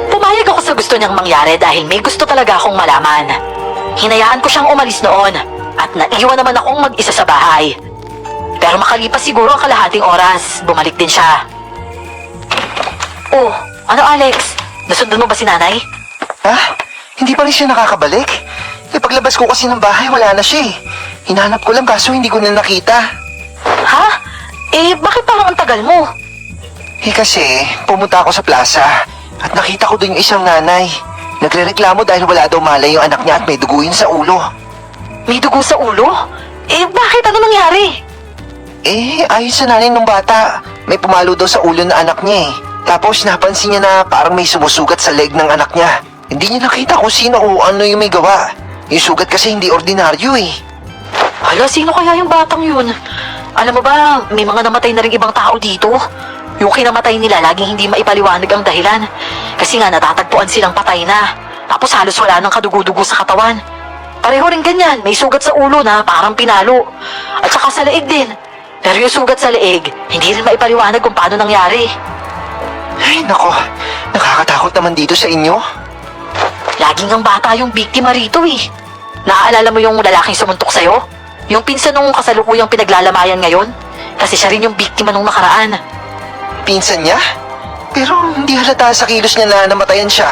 Pumayag ako sa gusto niyang mangyari dahil may gusto talaga akong malaman. Hinayaan ko siyang umalis noon at naiwan naman akong mag-isa sa bahay. Pero makalipas siguro ang kalahating oras, bumalik din siya. Oh, ano Alex? Nasundan mo ba si nanay? Ha? Hindi pa rin siya nakakabalik? Paglabas ko kasi ng bahay, wala na siya eh. Hinanap ko lang kaso hindi ko na nakita. Ha? Eh, bakit parang ang tagal mo? Eh kasi, pumunta ako sa plaza at nakita ko doon yung isang nanay. Nagrereklamo dahil wala daw malay yung anak niya at may duguin sa ulo. May dugo sa ulo? Eh, bakit? Ano nangyari? Eh, ayon sa nanay ng bata, may pumalo daw sa ulo ng anak niya eh. Tapos napansin niya na parang may sumusugat sa leg ng anak niya. Hindi niya nakita kung sino o ano yung may gawa. Yung sugat kasi hindi ordinaryo eh. Hala, sino kaya yung batang yun? Alam mo ba, may mga namatay na rin ibang tao dito. Yung kinamatay nila, laging hindi maipaliwanag ang dahilan. Kasi nga natatagpuan silang patay na. Tapos halos wala ng kadugo-dugo sa katawan. Pareho rin ganyan, may sugat sa ulo na parang pinalo. At saka sa leeg din. Pero yung sugat sa leeg, hindi rin maipaliwanag kung paano nangyari. Ay, nako. Nakakatakot naman dito sa inyo. Laging ang bata yung biktima rito eh. Naaalala mo yung lalaking sumuntok sa'yo? Yung pinsan nung kasalukuyang pinaglalamayan ngayon? Kasi siya rin yung biktima nung nakaraan. Pinsan niya? Pero hindi halata sa kilos niya na namatayan siya.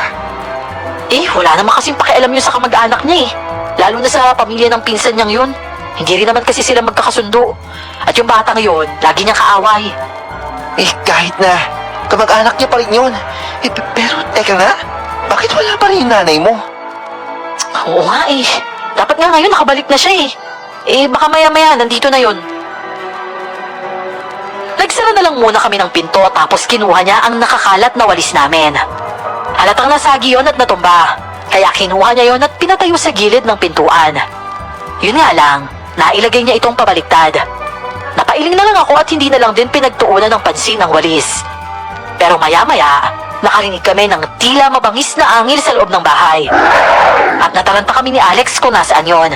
Eh, wala naman kasing pakialam yun sa kamag-anak niya eh. Lalo na sa pamilya ng pinsan niyang yun. Hindi rin naman kasi sila magkakasundo. At yung bata ngayon, lagi niyang kaaway. Eh, kahit na. Kamag-anak niya pa rin yun. Eh, pero teka nga. Bakit wala pa rin yung nanay mo? Oo nga eh. Dapat nga ngayon nakabalik na siya eh. Eh, baka maya-maya nandito na yun. Nagsara na lang muna kami ng pinto tapos kinuha niya ang nakakalat na walis namin. Halatang nasagi yun at natumba. Kaya kinuha niya yun at pinatayo sa gilid ng pintuan. Yun nga lang, nailagay niya itong pabaliktad. Napailing na lang ako at hindi na lang din pinagtuunan ng pansin ang walis. Pero maya-maya, nakarinig kami ng tila mabangis na angil sa loob ng bahay. At nataranta kami ni Alex kung nasaan yon.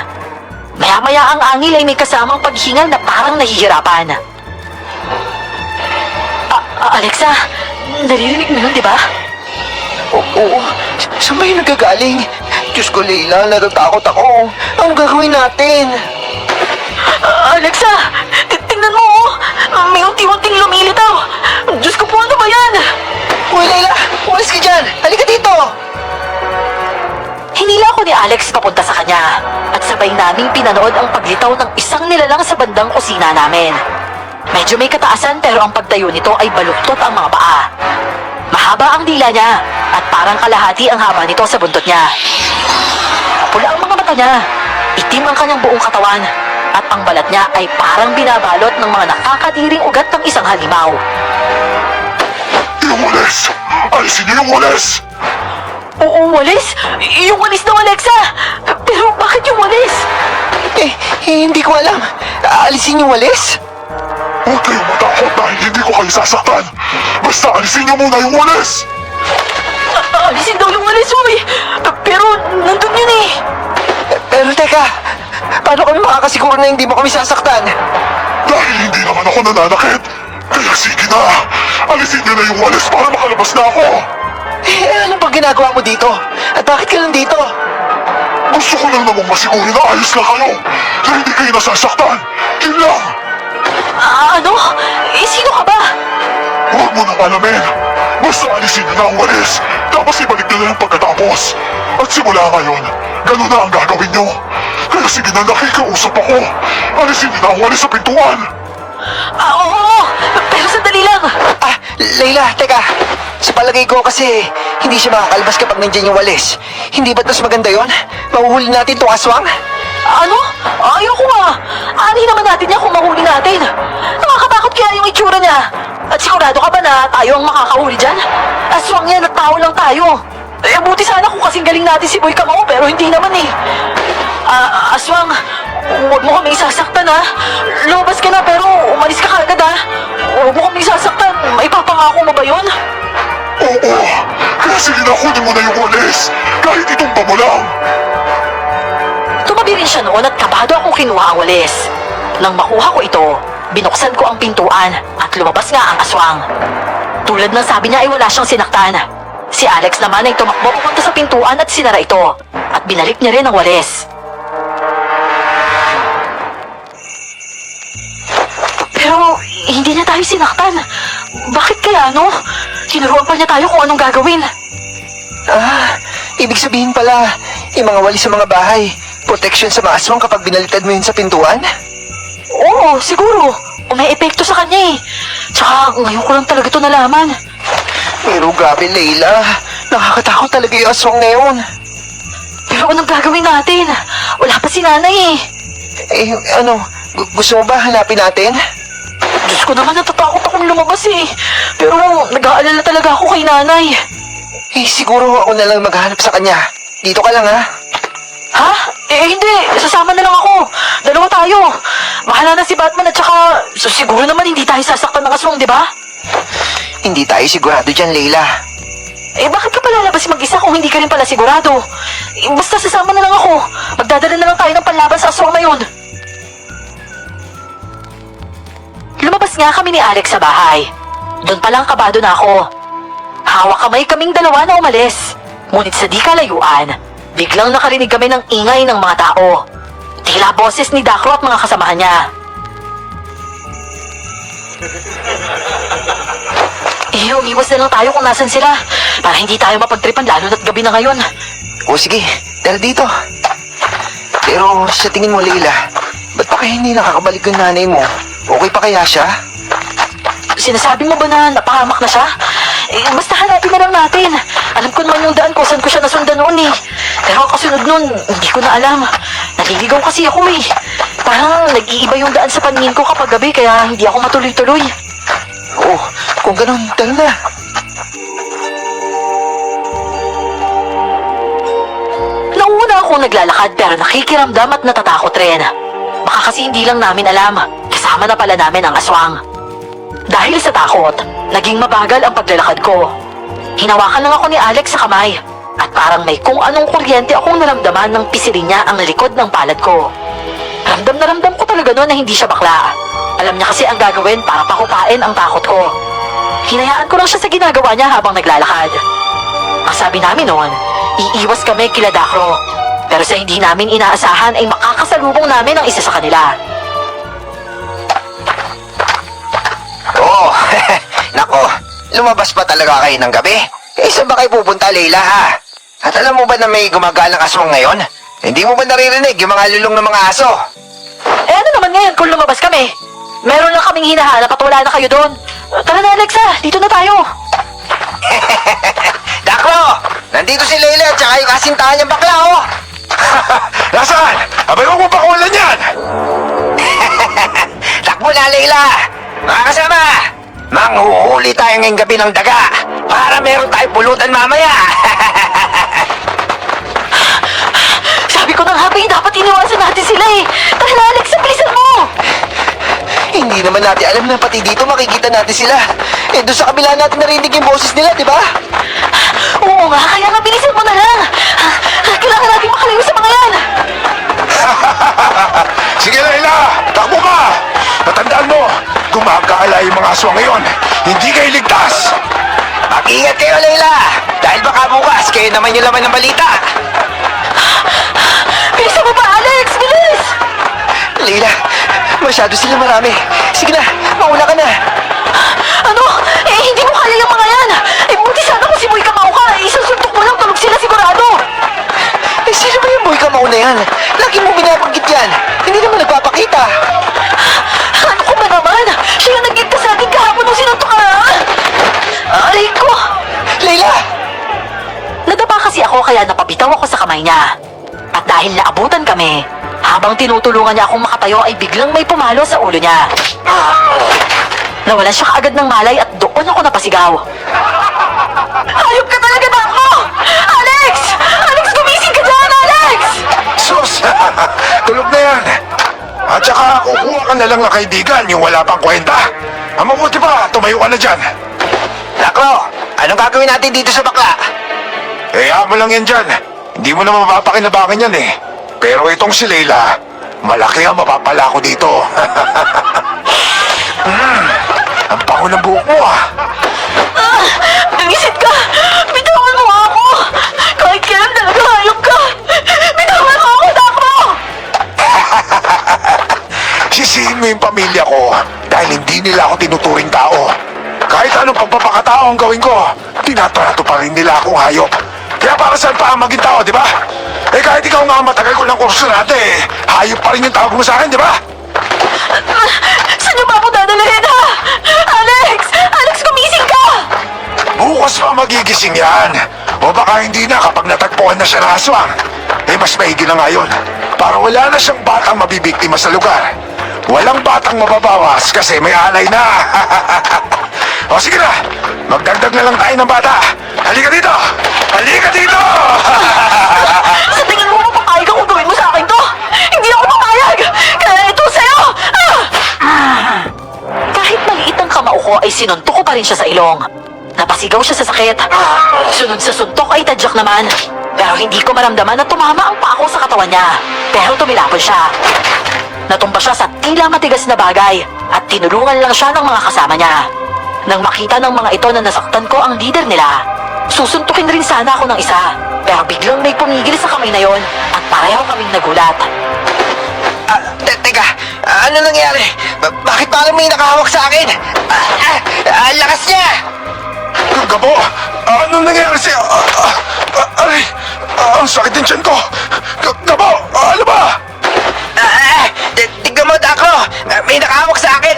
Maya-maya ang angil ay may kasamang paghingal na parang nahihirapan. Alexa, naririnig mo yun, di ba? Oo. Saan ba yung nagagaling? Diyos ko, Leila, natatakot ako. Anong gagawin natin? Alexa, tingnan mo oh. May unti-unting lumilitaw. Diyos ko po, ano ba yan? Uy, Leila! Umalis ka dyan! Halika dito! Hinila ako ni Alex papunta sa kanya at sabay naming pinanood ang paglitaw ng isang nilalang sa bandang kusina namin. Medyo may kataasan pero ang pagtayo nito ay baluktot ang mga paa. Mahaba ang dila niya at parang kalahati ang haba nito sa buntot niya. Pula ang mga mata niya, itim ang kanyang buong katawan at ang balat niya ay parang binabalot ng mga nakakadiring ugat ng isang halimaw. Yung walis! Alisin niyo yung walis! Oo, walis? Yung walis ng Alexa! Pero bakit yung walis? Hindi ko alam. Alisin yung walis? Huwag kayong matakot dahil hindi ko kayo sasaktan! Basta alisin niyo muna yung walis! Alisin daw yung walis, uy! Pero nandun yun eh! Pero teka, paano kami makakasiguro na hindi mo kami sasaktan? Dahil hindi naman ako nananakit! Kaya sige na! Alisin niyo na yung walis para makalabas na ako! Ano bang ginagawa mo dito? At bakit ka nandito? Gusto ko lang namang masiguro na ayos na kayo! Na hindi kayo nasasaktan! Yun lang! Ano? Eh, sino ka ba? Huwag mo nang alamin! Basta alisin niyo na ang walis! Tapos ibalik niyo na lang pagkatapos! At simula ngayon, ganun na ang gagawin niyo! Kaya sige na, nakikiusap ako! Alisin niyo na ang walis sa pintuan! Oo! Pero sandali lang! Leila, teka. Sa palagay ko kasi, hindi siya makakalabas kapag nandyan yung walis. Hindi ba't mas maganda yon? Mahuhuli natin itong aswang? Ano? Ayoko nga! Ani naman natin niya kung mahuli natin! Nakakatakot kaya yung itsura niya! At sigurado ka ba na tayo ang makakahuli dyan? Aswang yan at tao lang tayo! Eh, buti sana kung kasing galing natin si Boy Kamao pero hindi naman eh! Aswang, huwag mo kami sasaktan ha! Lumabas ka na pero umalis ka kagad ha! Huwag mo kami sasaktan! Maipapangako mo ba yun? Oo! Kaya sige na, kunin mo na yung walis! Kahit itong mo lang! Tumabi rin siya noon at kabado akong kinuha ang walis. Nang makuha ko ito, binuksan ko ang pintuan at lumabas nga ang aswang. Tulad ng sabi niya ay wala siyang sinaktan. Si Alex naman ay tumakbo papunta sa pintuan at sinara ito at binalik niya rin ang walis. hindi niya tayo sinaktan. Bakit kaya, no? Tinuruan pa niya tayo kung anong gagawin. Ibig sabihin pala, yung mga wali sa mga bahay, protection sa mga aswang kapag binaliktad mo yun sa pintuan? Oo, siguro. May epekto sa kanya eh. Tsaka ngayon ko lang talaga ito nalaman. Pero grabe, Layla. Nakakatakot talaga yung aswang na yun. Pero anong gagawin natin? Wala pa si nanay eh. Gusto mo ba hanapin natin? Diyos ko naman, natatakot akong lumabas eh. Pero nag-aalala talaga ako kay nanay. Siguro ako na lang maghanap sa kanya. Dito ka lang, ha? Ha? Hindi. Sasama na lang ako. Dalawa tayo. Bahala na si Batman at saka siguro naman hindi tayo sasaktan ng aswang, di ba? Hindi tayo sigurado dyan, Layla. Bakit ka pala labas mag-isa kung hindi ka rin pala sigurado? Basta sasama na lang ako. Magdadala na lang tayo ng panlaban sa aswang na yun. Lumabas nga kami ni Alex sa bahay. Doon palang kabado na ako. Hawak kamay kaming dalawa na umalis. Ngunit sa di kalayuan, biglang nakarinig kami ng ingay ng mga tao. Tila boses ni Dakro at mga kasamahan niya. Umiwas na lang tayo kung nasan sila para hindi tayo mapagtripan lalo na't gabi na ngayon. O sige, tara dito. Pero sa tingin mo, Layla, ba't pa kaya hindi nakakabalik yung nanay mo? Okay pa kaya siya? Sinasabi mo ba na napahamak na siya? Basta hanapin na lang natin. Alam ko naman yung daan ko saan ko siya nasundan noon eh. Pero kasunod nun, hindi ko na alam. Naliligaw kasi ako eh. Parang nag-iiba yung daan sa paningin ko kapag gabi kaya hindi ako matuloy-tuloy. Oo, kung ganun, tara na. Nauna akong naglalakad pero nakikiramdam at natatakot rin. Baka kasi hindi lang namin alam, kasama na pala namin ang aswang. Dahil sa takot, naging mabagal ang paglalakad ko. Hinawakan lang ako ni Alex sa kamay at parang may kung anong kuryente akong naramdaman ng pisirin niya ang likod ng palad ko. Ramdam na ramdam ko talaga noon na hindi siya bakla. Alam niya kasi ang gagawin para pakupain ang takot ko. Hinayaan ko lang siya sa ginagawa niya habang naglalakad. Ang sabi namin noon, iiwas kami kila Dakro. Pero sa hindi namin inaasahan ay makakasalubong namin ang isa sa kanila. Oo, nako, lumabas pa talaga kayo ng gabi? Saan ba kayo pupunta, Layla, ha? At alam mo ba na may gumagalang aswang ngayon? Hindi mo ba naririnig yung mga lulong ng mga aso? Ano naman ngayon kung lumabas kami? Meron lang kaming hinahanap at wala na kayo doon. Tara na Alexa, dito na tayo. Daklo, nandito si Layla at saka yung kasintahan niyang bakla, oh. Nasaan? Abay, huwag mo pakulan yan! Takbo na, Layla! Mga kasama, manghuhuli tayo ngayong gabi ng daga para meron tayong pulutan mamaya. Sabi ko na nga ba, dapat iniwasan natin sila eh. Tara na Alex, bilisan mo! Hindi naman natin alam na pati dito makikita natin sila. Doon sa kabila natin narinig yung boses nila, di ba? Oo nga, kaya nga bilisan mo na lang. Kailangan natin makalayo sa mga yan. Sige, Layla! Takbo ka! Patandaan mo, gumagala yung mga aswang ngayon. Hindi kayo ligtas! Mag-ingat kayo, Layla! Dahil baka bukas, kayo naman yung laman ng balita. Bilisan mo pa Alex, bilis! Layla, masyado sila marami. Sige na, mauna ka na. Ano? Hindi mo kaya yung mga yan. Buti sana kung si Boy Kamao ka. Isang suntok mo lang, tulog sila sigurado. Sino ba yung boy kamao na yan? Lagi mo binabanggit yan. Hindi naman nagpapakita. Ano ko ba naman? Siya yung nag-gift sa akin kahapon nung sinuntok ka. Aray ko! Layla! Nadapa kasi ako kaya napabitaw ako sa kamay niya. At dahil naabutan kami, habang tinutulungan niya akong makatayo ay biglang may pumalo sa ulo niya. Nawalan siya kaagad ng malay at doon ako napasigaw. Hayop ka talaga ba ako? Alex! Alex, gumising ka dyan, Alex! Sus! Tulog na yan! At saka kukuha ka na lang ng kaibigan yung wala pang kwenta. Ang mabuti pa, tumayo ka na dyan. Daklo, anong gagawin natin dito sa bakla? Mo lang yan dyan. Hindi mo na mapapakinabangan yan eh. Pero itong si Layla, malaki ang mapapala ko dito. Ang bango ng buhok mo ah. Nangisit ka! Bitawan mo ako! Kahit kailan talaga hayop ka! Bitawan mo ako, Dakro! Sisihin mo yung pamilya ko dahil hindi hindi nila ako tinuturing tao. Kahit anong pagpapakatao ang gawin ko, tinatrato pa rin nila akong hayop. Kaya para saan pa ang maging tao, di ba? Eh kahit ikaw nga matagal ko ng kurso natin, hayop pa rin yung tawag mo sa akin, di ba? Saan niyo ba ako dadalhin, ha? Alex! Alex, gumising ka! Bukas pa magigising yan. O baka hindi na kapag natagpuan na siya ng aswang. Eh mas maigi na ngayon. Para wala na siyang batang mabibiktima sa lugar. Walang batang mababawas kasi may alay na. O sige na, magdagdag na lang tayo ng bata. Halika dito! Halika dito! Sa tingin mo, mapapayag akong gawin mo sa akin to? Hindi ako papayag! Kaya ito sa'yo! Kahit maliit ang kamao ko ay sinuntok ko pa rin siya sa ilong. Napasigaw siya sa sakit. Sunod sa suntok ay tadyak naman. Pero hindi ko maramdaman na tumama ang paa ko sa katawan niya. Pero tumilapon siya. Natumba siya sa tila matigas na bagay at tinulungan lang siya ng mga kasama niya. Nang makita ng mga ito na nasaktan ko ang leader nila, susuntukin rin sana ako ng isa. Pero biglang may pumigil sa kamay na yon at pareho kaming nagulat. Teka, ano nangyari? Bakit parang may nakahawak sa akin? Ang lakas niya! Gabo, anong nangyari sa'yo? Aray, ang sakit din tiyan ko. Gabo, ano ba? Tignan mo, Dakro! May nakahawak sa akin!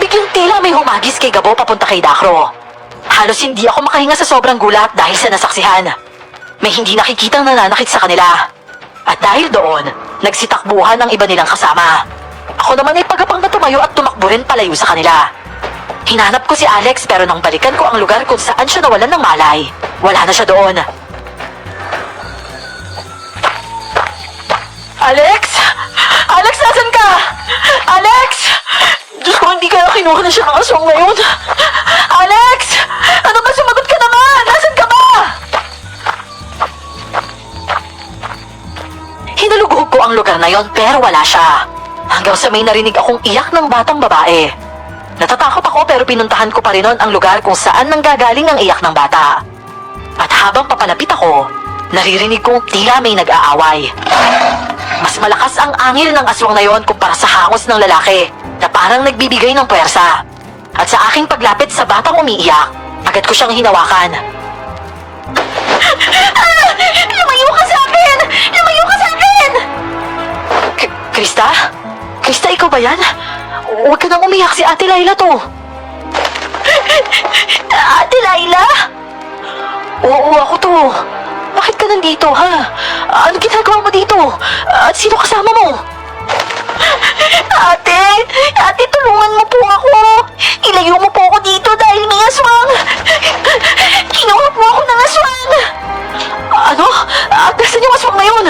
Biglang tila may humagis kay Gabo papunta kay Dakro. Halos hindi ako makahinga sa sobrang gulat dahil sa nasaksihan. May hindi nakikitang nananakit sa kanila. At dahil doon, nagsitakbuhan ang iba nilang kasama. Ako naman ay pagapang na tumayo at tumakbo rin palayo sa kanila. Hinanap ko si Alex pero nang balikan ko ang lugar kung saan siya nawalan ng malay, wala na siya doon. Alex! Alex, nasan ka? Alex! Diyos ko, hindi kaya kinuha na siya ng aswang ngayon. Alex! Ano ba? Sumagot ka naman! Nasan ka ba? Hinalugog ko ang lugar na yon pero wala siya. Hanggang sa may narinig akong iyak ng batang babae. Natatakot ako pero pinuntahan ko pa rin nun ang lugar kung saan nanggagaling ang iyak ng bata. At habang papalapit ako, naririnig kong tila may nag-aaway. Mas malakas ang angil ng aswang na yon kumpara sa hangos ng lalaki na parang nagbibigay ng puwersa. At sa aking paglapit sa batang umiiyak, agad ko siyang hinawakan. Lumayo ka sa akin! Lumayo ka sa akin! Krista? Krista, ikaw ba yan? Huwag ka nang umiyak, si Ate Laila to. Ate Laila? Oo, ako to. Bakit ka nandito, ha? Ano ginagawa mo dito? At sino kasama mo? Ate! Ate, tulungan mo po ako! Ilayo mo po ako dito dahil may aswang! Kinuha po ako ng aswang! Ano? At nasan yung aswang na yun?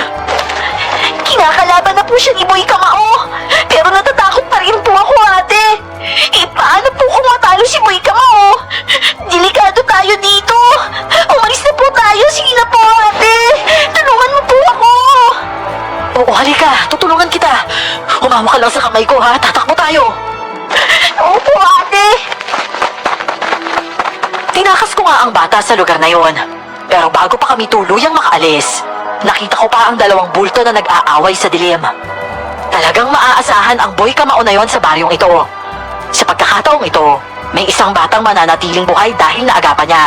Kinakalaban na po siya ni Boy Kamao! Pero natatakot pa rin po ako, ate! Eh, paano po kung matalo si Boy Kamao? Delikado tayo dito! Umalis na po tayo! Sige na po, ate! Tulungan mo po ako! Oo, halika! Tutulungan kita! Umawa ka lang sa kamay ko, ha? Tatakbo tayo! Opo, ate! Tinakas ko nga ang bata sa lugar na yon. Pero bago pa kami tuluyang makaalis, nakita ko pa ang dalawang bulto na nag-aaway sa dilim. Talagang maaasahan ang Boy Kamao na yon sa baryong ito. Sa pagkakataong ito, may isang batang mananatiling buhay dahil naagapan niya.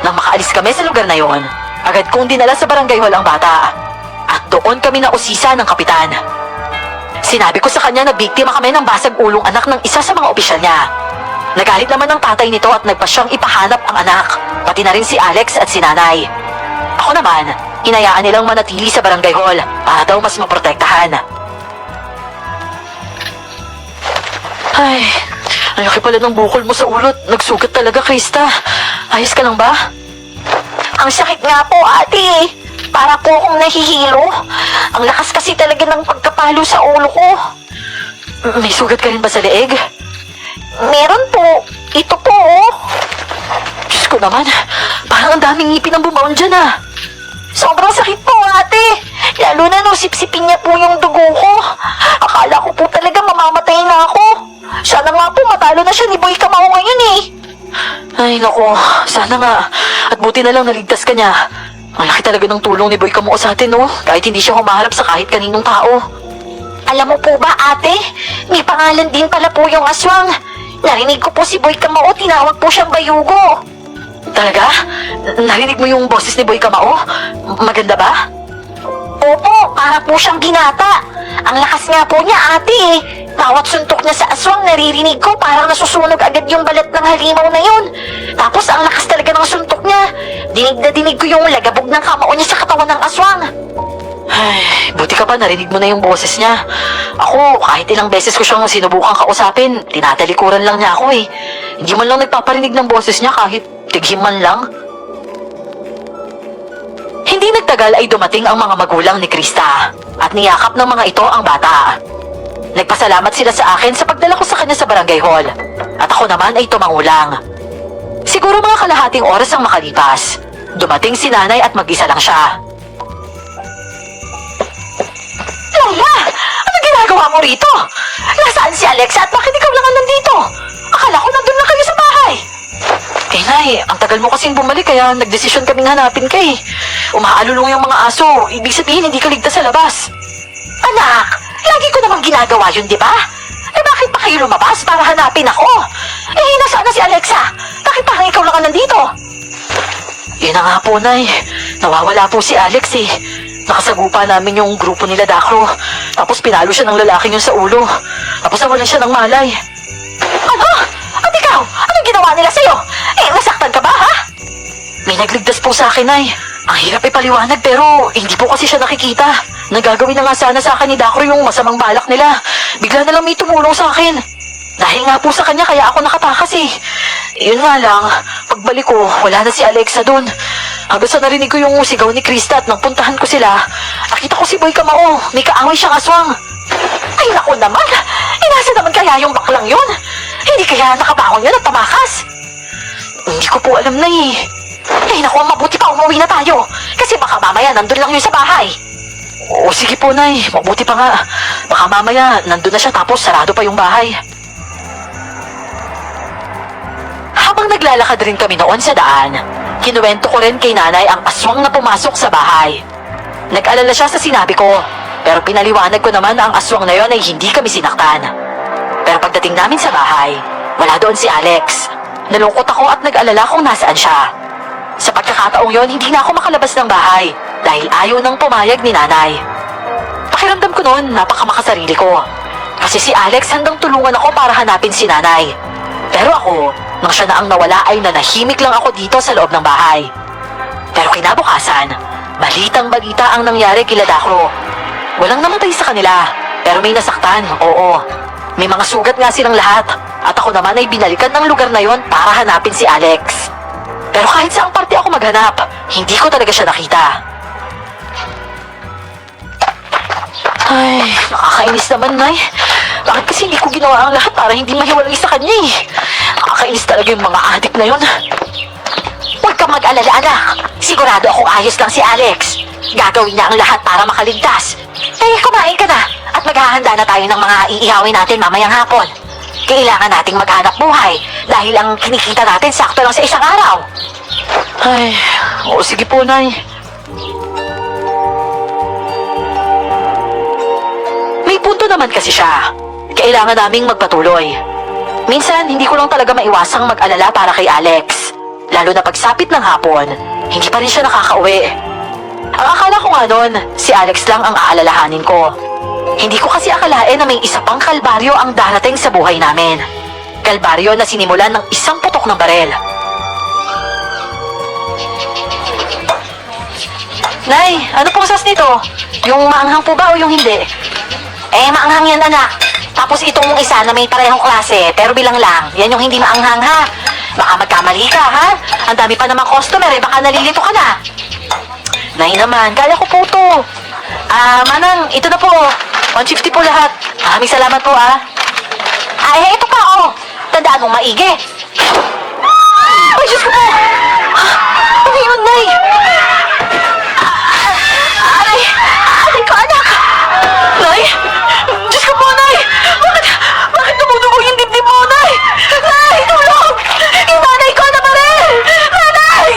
Nang makaalis kami sa lugar na yon, agad kong dinala sa barangay hall ang bata. At doon kami nausisa ng kapitan. Sinabi ko sa kanya na biktima kami ng basag ulong anak ng isa sa mga opisyal niya. Nagalit naman ang tatay nito at nagpasyang ipahanap ang anak, pati na rin si Alex at si nanay. Ako naman, hinayaan nilang manatili sa barangay hall para daw mas maprotektahan. Ay, ang laki pala ng bukol mo sa ulot. Nagsugat talaga, Krista. Ayos ka lang ba? Ang sakit nga po, ate. Para po akong nahihilo. Ang lakas kasi talaga ng pagkapalo sa ulo ko. May sugat ka rin ba sa leeg? Meron po. Ito po, oh. Diyos ko naman. Parang ang daming ngipin ang bumaon dyan, ah. Sobrang sakit po, ate. Lalo na nung sipsipin niya po yung dugo ko. Akala ko po talaga mamamatay na ako. Sana nga po matalo na siya ni Boy Kamao ngayon, eh. Ay, naku. Sana nga. At buti na lang naligtas ka niya. Ang laki talaga ng tulong ni Boy Kamao sa atin, no? Kahit hindi siya humaharap sa kahit kaninong tao. Alam mo po ba, ate? May pangalan din pala po yung aswang. Narinig ko po si Boy Kamao, tinawag po siyang Bayugo. Talaga? Narinig mo yung boses ni Boy Kamao? Maganda ba? Opo, para po siyang binata. Ang lakas nga po niya, ate eh. Bawat suntok niya sa aswang, naririnig ko parang nasusunog agad yung balat ng halimaw na yun. Tapos ang lakas talaga ng suntok niya. Dinig na dinig ko yung lagabog ng kamao niya sa katawan ng aswang. Ay, buti ka pa narinig mo na yung boses niya. Ako, kahit ilang beses ko siyang sinubukang kausapin, tinatalikuran lang niya ako eh. Hindi man lang nagpaparinig ng boses niya kahit tighim man lang. Hindi nagtagal ay dumating ang mga magulang ni Krista at niyakap ng mga ito ang bata. Nagpasalamat sila sa akin sa pagdala ko sa kanya sa barangay hall at ako naman ay tumangulang. Siguro mga kalahating oras ang makalipas. Dumating si nanay at mag-isa lang siya. Lola! Ano ginagawa mo rito? Nasaan si Alexa at bakit ikaw lang ang nandito? Akala ko nandun na kayo sa bahay. Eh, Nay, ang tagal mo kasing bumalik kaya nagdesisyon kaming hanapin ka eh. Umaalulong yung mga aso, ibig sabihin hindi ka ligtas sa labas. Anak, lagi ko namang ginagawa yun, di ba? Eh bakit pa kayo lumabas para hanapin ako? Eh, nasaan na si Alexa? Bakit parang ikaw lang ang nandito? Yun na nga po, Nay. Nawawala po si Alex eh. Nakasagupa namin yung grupo nila Dakro. Tapos pinalo siya ng lalaking yun sa ulo. Tapos nawalan siya ng malay. Ano? At ikaw? Anong ginawa nila sa'yo? Eh, nasaktan ka ba, ha? May nagligtas po sa akin, Nay. Ang hirap ipaliwanag pero hindi po kasi siya nakikita. Nagagawin na nga sana sa akin ni Dakro yung masamang balak nila. Bigla na lang may tumulong sa akin. Dahil nga po sa kanya kaya ako nakatakas eh. Yun nga lang, pagbalik ko, wala na si Alexa dun. Hanggang sa narinig ko yung sigaw ni Krista at nang puntahan ko sila, nakita ko si Boy Kamao, may kaaway siyang aswang. Ay naku naman, inasa naman kaya yung baklang yun? Hindi kaya nakabangon yun at tamakas? Hindi ko po alam na eh. Ay naku, mabuti pa umuwi na tayo. Kasi baka mamaya nandun lang yun sa bahay. Oo, sige po, Nay. Mabuti pa nga. Baka mamaya nandun na siya tapos sarado pa yung bahay. Habang naglalakad rin kami noon sa daan, kinuwento ko rin kay nanay ang aswang na pumasok sa bahay. Nag-alala siya sa sinabi ko, pero pinaliwanag ko naman na ang aswang na yon ay hindi kami sinaktan. Pero pagdating namin sa bahay, wala doon si Alex. Nalungkot ako at nag-alala kung nasaan siya. Sa pagkakataong yon, hindi na ako makalabas ng bahay dahil ayaw nang pumayag ni nanay. Pakiramdam ko noon, napakamakasarili ko. Kasi si Alex handang tulungan ako para hanapin si nanay. Pero ako, nang siya na ang nawala ay nanahimik lang ako dito sa loob ng bahay. Pero kinabukasan, balitang-balita ang nangyari kila Dakro. Walang namatay sa kanila, pero may nasaktan, oo. May mga sugat nga silang lahat, at ako naman ay binalikan ng lugar na yon para hanapin si Alex. Pero kahit saang parte ako maghanap, hindi ko talaga siya nakita. Ay, nakakainis naman, Nay. Bakit kasi hindi ko ginawa ang lahat para hindi mahiwalay sa kanya eh? Nakakainis talaga yung mga adik na yon. Huwag kang mag-alala, anak. Sigurado akong ayos lang si Alex. Gagawin niya ang lahat para makaligtas. Eh, kumain ka na. At maghahanda na tayo ng mga iihawin natin mamayang hapon. Kailangan nating maghanap buhay dahil ang kinikita natin sakto lang sa isang araw. Ay, oo, sige po, Nay. May punto naman kasi siya. Kailangan naming magpatuloy. Minsan, hindi ko lang talaga maiwasang mag-alala para kay Alex. Lalo na pagsapit ng hapon, hindi pa rin siya nakakauwi. Ang akala ko nga nun, si Alex lang ang aalalahanin ko. Hindi ko kasi akalain na may isa pang kalbaryo ang darating sa buhay namin. Kalbaryo na sinimulan ng isang putok ng barel. Nay, ano pong sas nito? Yung maanghang po ba o yung hindi? Eh, maanghang yan, anak. Tapos itong isa na may parehong klase, pero bilang lang, yan yung hindi maanghang, ha? Baka magkamali ka, ha? Ang dami pa namang customer, eh, baka nalilito ka na. Nay naman, kaya ko po to. Manang, ito na po. 150 po lahat. Maraming salamat po, Ay, ito pa, Tandaan mong maigi. Ay, Diyos ko po. Ano yun, Nay? Aray ko, anak. Nay? Diyos ko po, Nay. Bakit tumudugo yung dibdib mo, Nay? Nay, tulong! Yung nanay ko na baril! Nanay!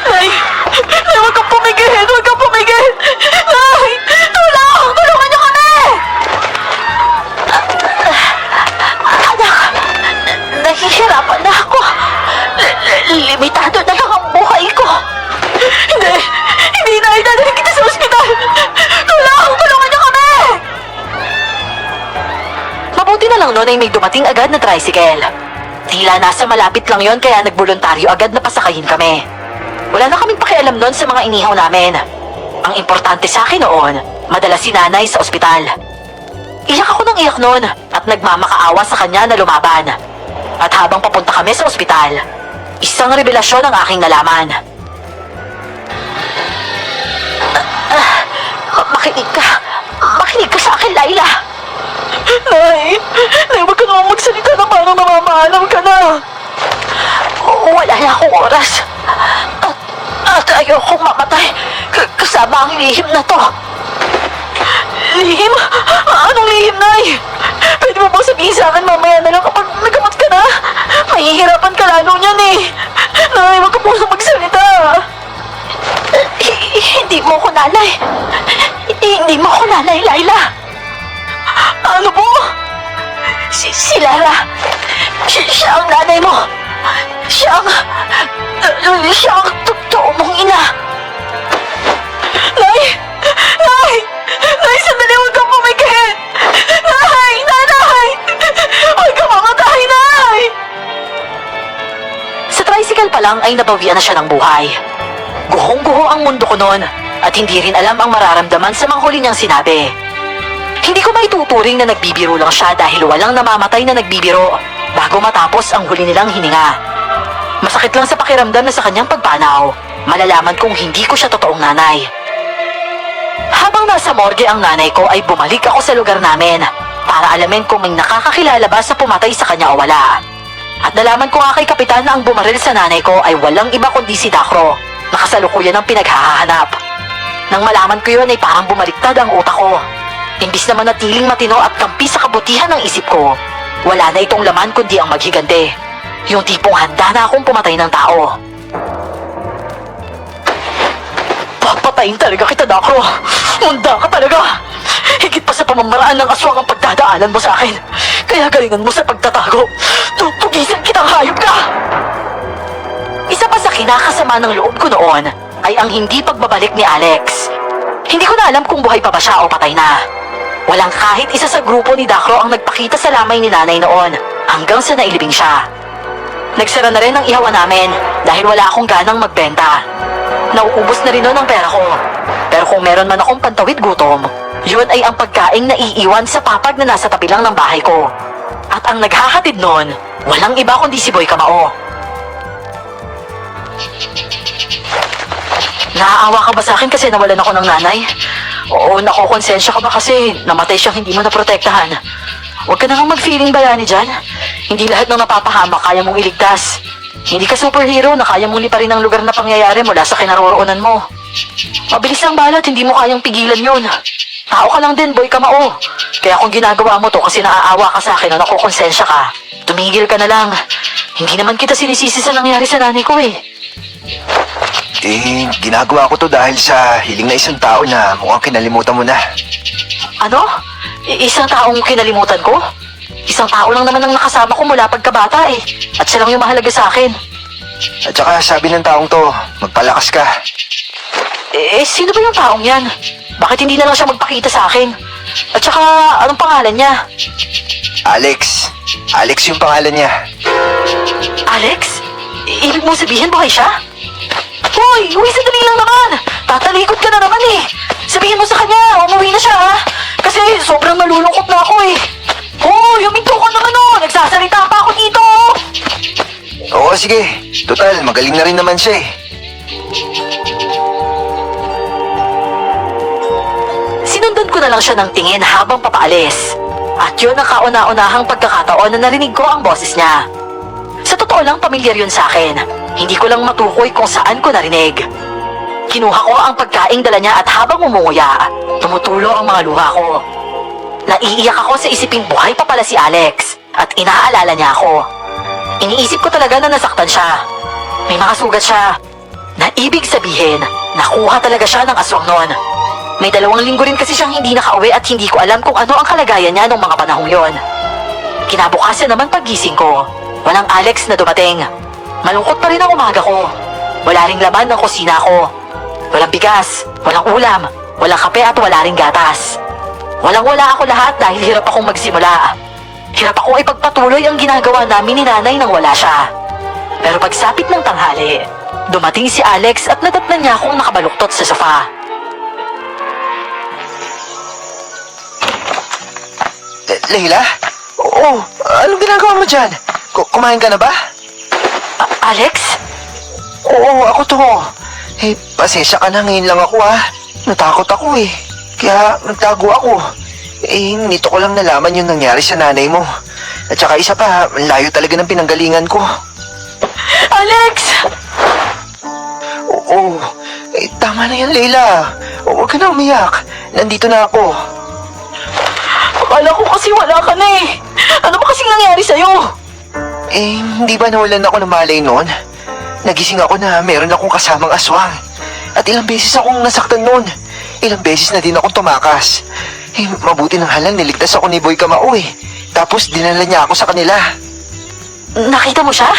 Nay, huwag kang pumigil! Huwag kang pumigil! Nay! Tulong! Tulungan niyo kami! nun ay may dumating agad na tricycle. Tila nasa malapit lang yon kaya nagboluntaryo agad na pasakayin kami. Wala na kaming pakialam nun sa mga inihaw namin. Ang importante sa akin noon, madala si nanay sa ospital. Iyak ako ng iyak noon at nagmamakaawa sa kanya na lumaban. At habang papunta kami sa ospital, isang revelasyon ang aking nalaman. Makinig ka sa akin, Laila. Nay, huwag ka naman magsalita na parang namamaalam ka na. Wala na akong oras. At ayokong mamatay kasama ang lihim na to. Lihim? Anong lihim, Nay? Pwede mo bang sabihin sa akin mamaya na lang kapag nagamot ka na? Mahihirapan ka lalo niyan eh. Nay, huwag ka pusong magsalita. Hindi mo ko nanay. Hindi mo ko nanay, Laila. Ano po? Si Lara. Siya ang nanay mo. Siya ang totoo mong ina. Nay! Nay! Nay, sandali, huwag kang pumikit! Nay! Nanay! Huwag kang mamatay, Nay! Sa tricycle pa lang ay nabawian na siya ng buhay. Guhong-guho ang mundo ko noon at hindi rin alam ang mararamdaman sa mga huli niyang sinabi. Hindi ko maituturing na nagbibiro lang siya dahil walang namamatay na nagbibiro bago matapos ang huli nilang hininga. Masakit lang sa pakiramdam na sa kanyang pagpanaw, malalaman kong hindi ko siya totoong nanay. Habang nasa morgue ang nanay ko ay bumalik ako sa lugar namin para alamin kung may nakakakilala ba sa pumatay sa kanya o wala. At nalaman ko nga kay kapitan na ang bumaril sa nanay ko ay walang iba kundi si Dacro, na kasalukuyan ng pinaghahanap. Nang malaman ko yun ay parang bumaliktad ang utak ko. Imbis na manatiling matino at kampi sa kabutihan ng isip ko, wala na itong laman kundi ang maghigante. Yung tipong handa na akong pumatay ng tao. Papatayin talaga kita, Dacro. Munda ka talaga. Higit pa sa pamamaraan ng aswang ang pagdadaanan mo sa akin. Kaya galingan mo sa pagtatago. Tutugisan kitang hayop ka! Isa pa sa kinakasama ng loob ko noon ay ang hindi pagbabalik ni Alex. Hindi ko na alam kung buhay pa ba siya o patay na. Walang kahit isa sa grupo ni Dacro ang nagpakita sa lamay ni nanay noon hanggang sa nailibing siya. Nagsara na rin ang ihawan namin dahil wala akong ganang magbenta. Nauubos na rin noon ang pera ko. Pero kung meron man akong pantawid gutom, yun ay ang pagkaing naiiwan sa papag na nasa tabi lang ng bahay ko. At ang naghahatid noon, walang iba kundi si Boy Kamao. Naaawa ka ba sa akin kasi nawalan ako ng nanay? Oo, nakokonsensya ka ba kasi namatay siyang hindi mo naprotektahan? Huwag ka nang mag-feeling bayani dyan. Hindi lahat ng napapahamak kaya mong iligtas. Hindi ka superhero na kaya mong liparin ang lugar na pangyayari mula sa kinaroroonan mo. Mabilis lang balat, hindi mo kayang pigilan yun. Tao ka lang din, Boy Kamao. Kaya kung ginagawa mo to kasi naaawa ka sa akin o nakokonsensya ka, tumigil ka na lang. Hindi naman kita sinisisi sa nangyari sa nanay ko eh. Ginagawa ko to dahil sa hiling na isang tao na mukhang kinalimutan mo na. Ano? Isang taong kinalimutan ko? Isang tao lang naman ang nakasama ko mula pagkabata eh. At siya lang yung mahalaga sa akin. At saka sabi ng taong to, magpalakas ka. Sino ba yung taong yan? Bakit hindi na lang siya magpakita sa akin? At saka, anong pangalan niya? Alex. Alex yung pangalan niya. Alex? Ibig mong sabihin buhay siya? Hoy! Sandali lang naman! Tatalikod ka na naman eh! Sabihin mo sa kanya, umuwi na siya ha! Kasi sobrang nalulungkot na ako eh! Hoy! Huminto ka naman oh! Nagsasalita pa ako dito! Oo, sige. Total, magaling na rin naman siya eh. Sinundan ko na lang siya ng tingin habang papaalis. At yun ang kauna-unahang pagkakataon na narinig ko ang boses niya. Sa totoo lang, pamilyar yun sa akin. Hindi ko lang matukoy kung saan ko narinig. Kinuha ko ang pagkaing dala niya at habang umunguya, tumutulo ang mga luha ko. Naiiyak ako sa isiping buhay pa pala si Alex at inaalala niya ako. Iniisip ko talaga na nasaktan siya. May mga sugat siya. Na ibig sabihin, nakuha talaga siya ng aswang noon. May 2 linggo rin kasi siyang hindi nakauwi at hindi ko alam kung ano ang kalagayan niya nung mga panahong yon. Kinabukasan naman paggising ko, walang Alex na dumating. Malungkot pa rin ang umaga ko. Wala ring laman ng kusina ko. Walang bigas, walang ulam, walang kape at wala ring gatas. Walang-wala ako lahat dahil hirap akong magsimula. Hirap ako ipagpatuloy ang ginagawa namin ni nanay nang wala siya. Pero pagsapit ng tanghali, dumating si Alex at nadatnan niya akong nakabaluktot sa sofa. Leila? Oo, anong ginagawa mo dyan? Kumain ka na ba? Alex? Oo, ako to. Eh, pasensya ka na, ngayon lang ako Natakot ako Kaya nagtago ako. Nito ko lang nalaman yung nangyari sa nanay mo. At saka isa pa, ang layo talaga ng pinanggalingan ko. Alex! Oo, tama na yan, Leila. Huwag ka na umiyak. Nandito na ako. Akala ko kasi wala ka na eh. Ano ba kasing nangyari sa'yo? Hindi ba nawalan ako ng malay noon? Nagising ako na meron akong kasamang aswang. At ilang beses akong nasaktan noon. Ilang beses na din akong tumakas. Mabuti nang halang niligtas ako ni Boy Kamao Tapos dinala niya ako sa kanila. Nakita mo siya?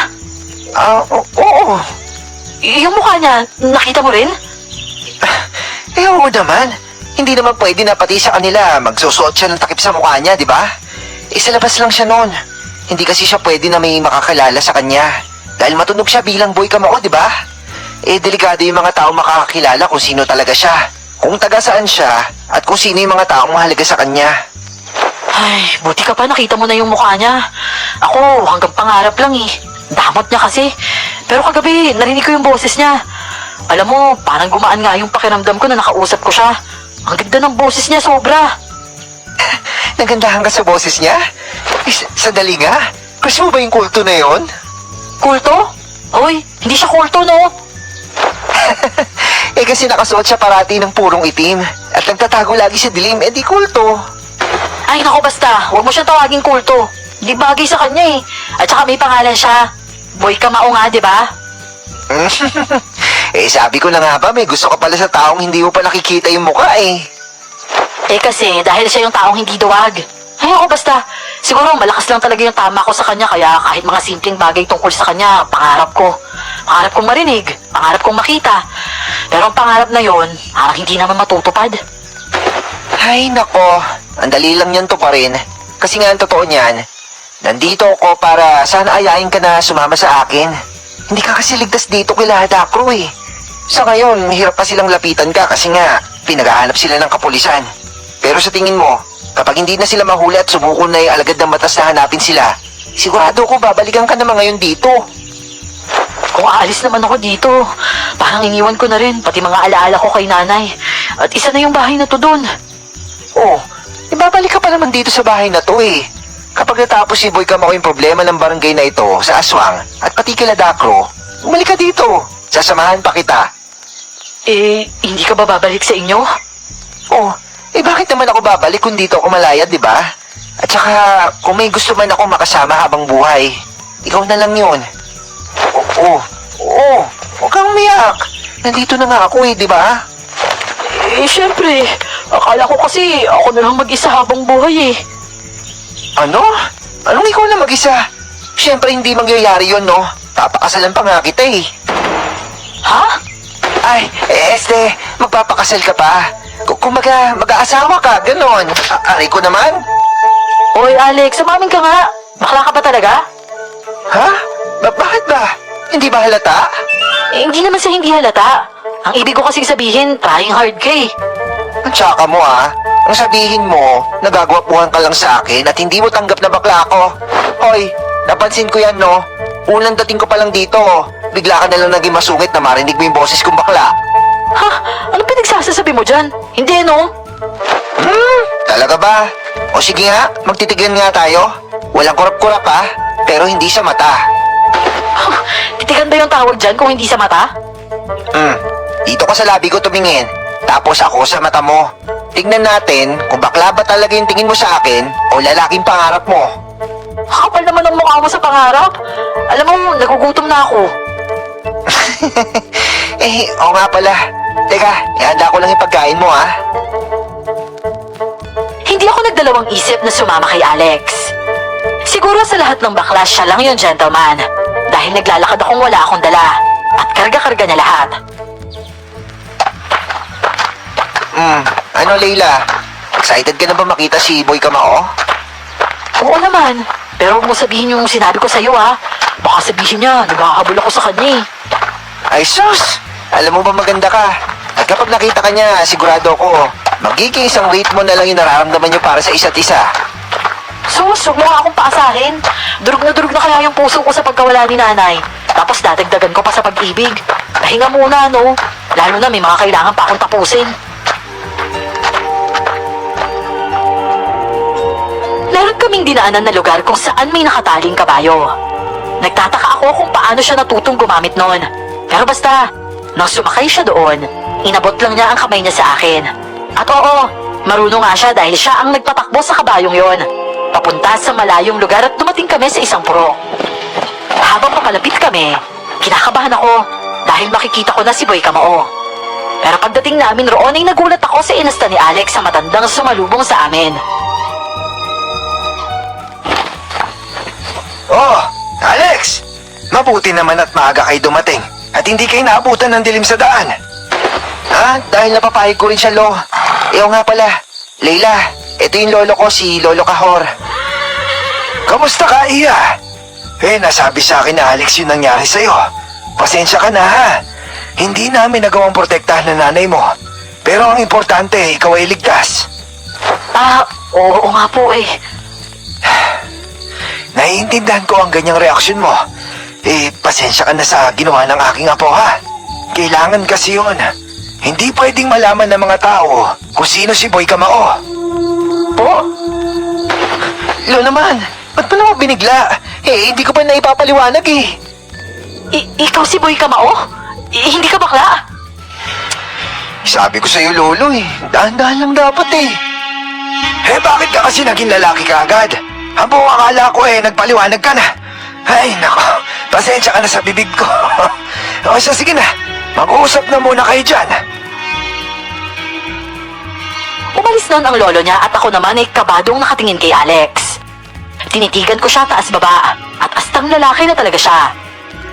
Oo. Yung mukha niya, nakita mo rin? Oo naman. Hindi naman pwede na pati sa kanila magsusuot siya ng takip sa mukha niya, di ba? Sa labas lang siya noon. Hindi kasi siya pwede na may makakilala sa kanya. Dahil matunog siya bilang Boy Kamao, di ba? Delikado yung mga tao makakakilala kung sino talaga siya. Kung taga saan siya, at kung sino yung mga taong mahalaga sa kanya. Ay, buti ka pa nakita mo na yung mukha niya. Ako, hanggang pangarap lang Damot niya kasi. Pero kagabi, narinig ko yung boses niya. Alam mo, parang gumaan nga yung pakiramdam ko na nakausap ko siya. Ang ganda ng boses niya, sobra. Nagandahan ka sa boses niya? Sandali nga. Gusto mo ba yung kulto na yon? Kulto? Hoy, hindi siya kulto, no? Kasi nakasuot siya parati ng purong itim. At nagtatago lagi sa dilim, di kulto. Ay, nako basta. Huwag mo siyang tawaging kulto. Hindi bagay sa kanya At saka may pangalan siya. Boy Kamao nga, di ba? Sabi ko na nga ba, may gusto ka pala sa taong hindi mo pa nakikita yung mukha Kasi dahil siya yung taong hindi duwag. Ay, ako basta. Siguro malakas lang talaga yung tama ko sa kanya kaya kahit mga simpleng bagay tungkol sa kanya, pangarap ko. Pangarap kong marinig, pangarap kong makita. Pero ang pangarap na yon, parang hindi naman matutupad. Ay, nako. Ang dali lang yan to pa rin. Kasi nga ang totoo niyan, nandito ako para sana ayain ka na sumama sa akin. Hindi ka kasi ligtas dito kila Hadakro Sa ngayon, mahirap pa silang lapitan ka kasi nga, pinaghahanap sila ng kapulisan. Pero sa tingin mo, kapag hindi na sila mahuli at sumuko na yung alagad ng batas na hanapin sila, sigurado ko babalikan ka naman ngayon dito. Kung aalis naman ako dito, parang iniwan ko na rin pati mga alaala ko kay nanay. At isa na yung bahay na to dun. Oh, ibabalik ka pa naman dito sa bahay na to Kapag natapos si Boy Kamao yung problema ng barangay na ito sa aswang at pati kila Dakro, bumalik ka dito. Sasamahan pa kita. Hindi ka ba babalik sa inyo? Oh, bakit naman ako babalik kung dito ako malayad, di ba? At saka, kung may gusto man ako makasama habang buhay, ikaw na lang yun. Oo, huwag kang umiyak. Nandito na nga ako di ba? Syempre. Akala ko kasi ako na lang mag-isa habang buhay Ano? Anong ikaw na mag-isa? Siyempre hindi mangyayari yun, no? Papakasalan pa nga kita Ha? Ay, magpapakasal ka pa. Kung mag-aasawa ka, ganon. Aray ko naman. Oy, Alex, sumamin ka nga. Bakla ka ba talaga? Ha? Bakit ba? Hindi ba halata? Hindi naman sa hindi halata. Ang ibig ko kasing sabihin, trying hard ka Ang tsaka mo Ang sabihin mo, nagagwapuhan ka lang sa akin at hindi mo tanggap na bakla ako. Hoy, napansin ko yan, no? Unang dating ko pa lang dito, bigla ka na lang naging masungit na marinig mo yung boses kong bakla. Ha? Ano pinagsasasabi mo dyan? Hindi, no? Talaga ba? O sige nga, magtitigan nga tayo. Walang kurap-kurap pero hindi sa mata. Titigan ba yung tawag dyan kung hindi sa mata? Dito ka sa labi ko tumingin, tapos ako sa mata mo. Tignan natin kung bakla ba talaga yung tingin mo sa akin o lalaking pangarap mo. Kapal naman ang mukha mo sa pangarap. Alam mo, nagugutom na ako. Oo nga pala. Teka, ihanda ko lang yung pagkain mo Hindi ako nagdalawang isip na sumama kay Alex. Siguro sa lahat ng bakla siya lang yung gentleman. Dahil naglalakad akong wala akong dala. At karga-karga niya lahat. Ano Leila? Excited ka na ba makita si Boy Kamao? Oo naman. Pero huwag mo sabihin yung sinabi ko sa'yo, ha? Baka sabihin niya, naghahabol ako sa kanya, eh. Ay sus! Alam mo ba maganda ka? At kapag nakita ka niya, sigurado ako, magiging isang rate mo na lang yung nararamdaman niyo para sa isa't isa. Sus, huwag mo nga akong paasahin. Durog na kaya yung puso ko sa pagkawala ni nanay. Tapos dadagdagan ko pa sa pag-ibig. Pahinga muna, no? Lalo na may mga kailangan pa akong tapusin. Meron kaming dinaanan na lugar kung saan may nakataling kabayo. Nagtataka ako kung paano siya natutong gumamit noon. Pero basta, nang sumakay siya doon, inabot lang niya ang kamay niya sa akin. At oo, marunong nga siya dahil siya ang nagpatakbo sa kabayong yon. Papunta sa malayong lugar at dumating kami sa isang puro. Habang papalapit kami, kinakabahan ako dahil makikita ko na si Boy Kamao. Pero pagdating namin roon ay nagulat ako sa inasta ni Alex sa matandang sumalubong sa amin. Oh, Alex! Mabuti naman at maaga kayo dumating at hindi kayo naabutan ng dilim sa daan. Ha? Dahil napapayag ko rin siya, Lo. Ewan nga pala, Leila, ito yung lolo ko, si Lolo Kahor. Kamusta ka, Iya? Nasabi sa akin na Alex yung nangyari sa'yo. Pasensya ka na, ha? Hindi namin nagawang protektahan ng nanay mo. Pero ang importante, ikaw ay ligtas. Oo nga po eh. Naiintindihan ko ang ganyang reaksyon mo. Pasensya ka na sa ginawa ng aking apo, ha? Kailangan kasi yun. Hindi pwedeng malaman ng mga tao kung sino si Boy Kamao. Po? Lo naman, ba't pa naman binigla? Hindi ko pa naipapaliwanag eh. Ikaw si Boy Kamao? Hindi ka bakla? Sabi ko sa'yo, Lolo eh. Dahan-dahan lang dapat eh. Bakit ka kasi naging lalaki ka agad? Ang buong akala ko nagpaliwanag ka na. Ay, nako. Pasensya ka na sa bibig ko. O siya, sige na. Mag-uusap na muna kayo dyan. Umalis noon ang lolo niya at ako naman ay kabadong nakatingin kay Alex. Tinitigan ko siya taas baba at astang lalaki na talaga siya.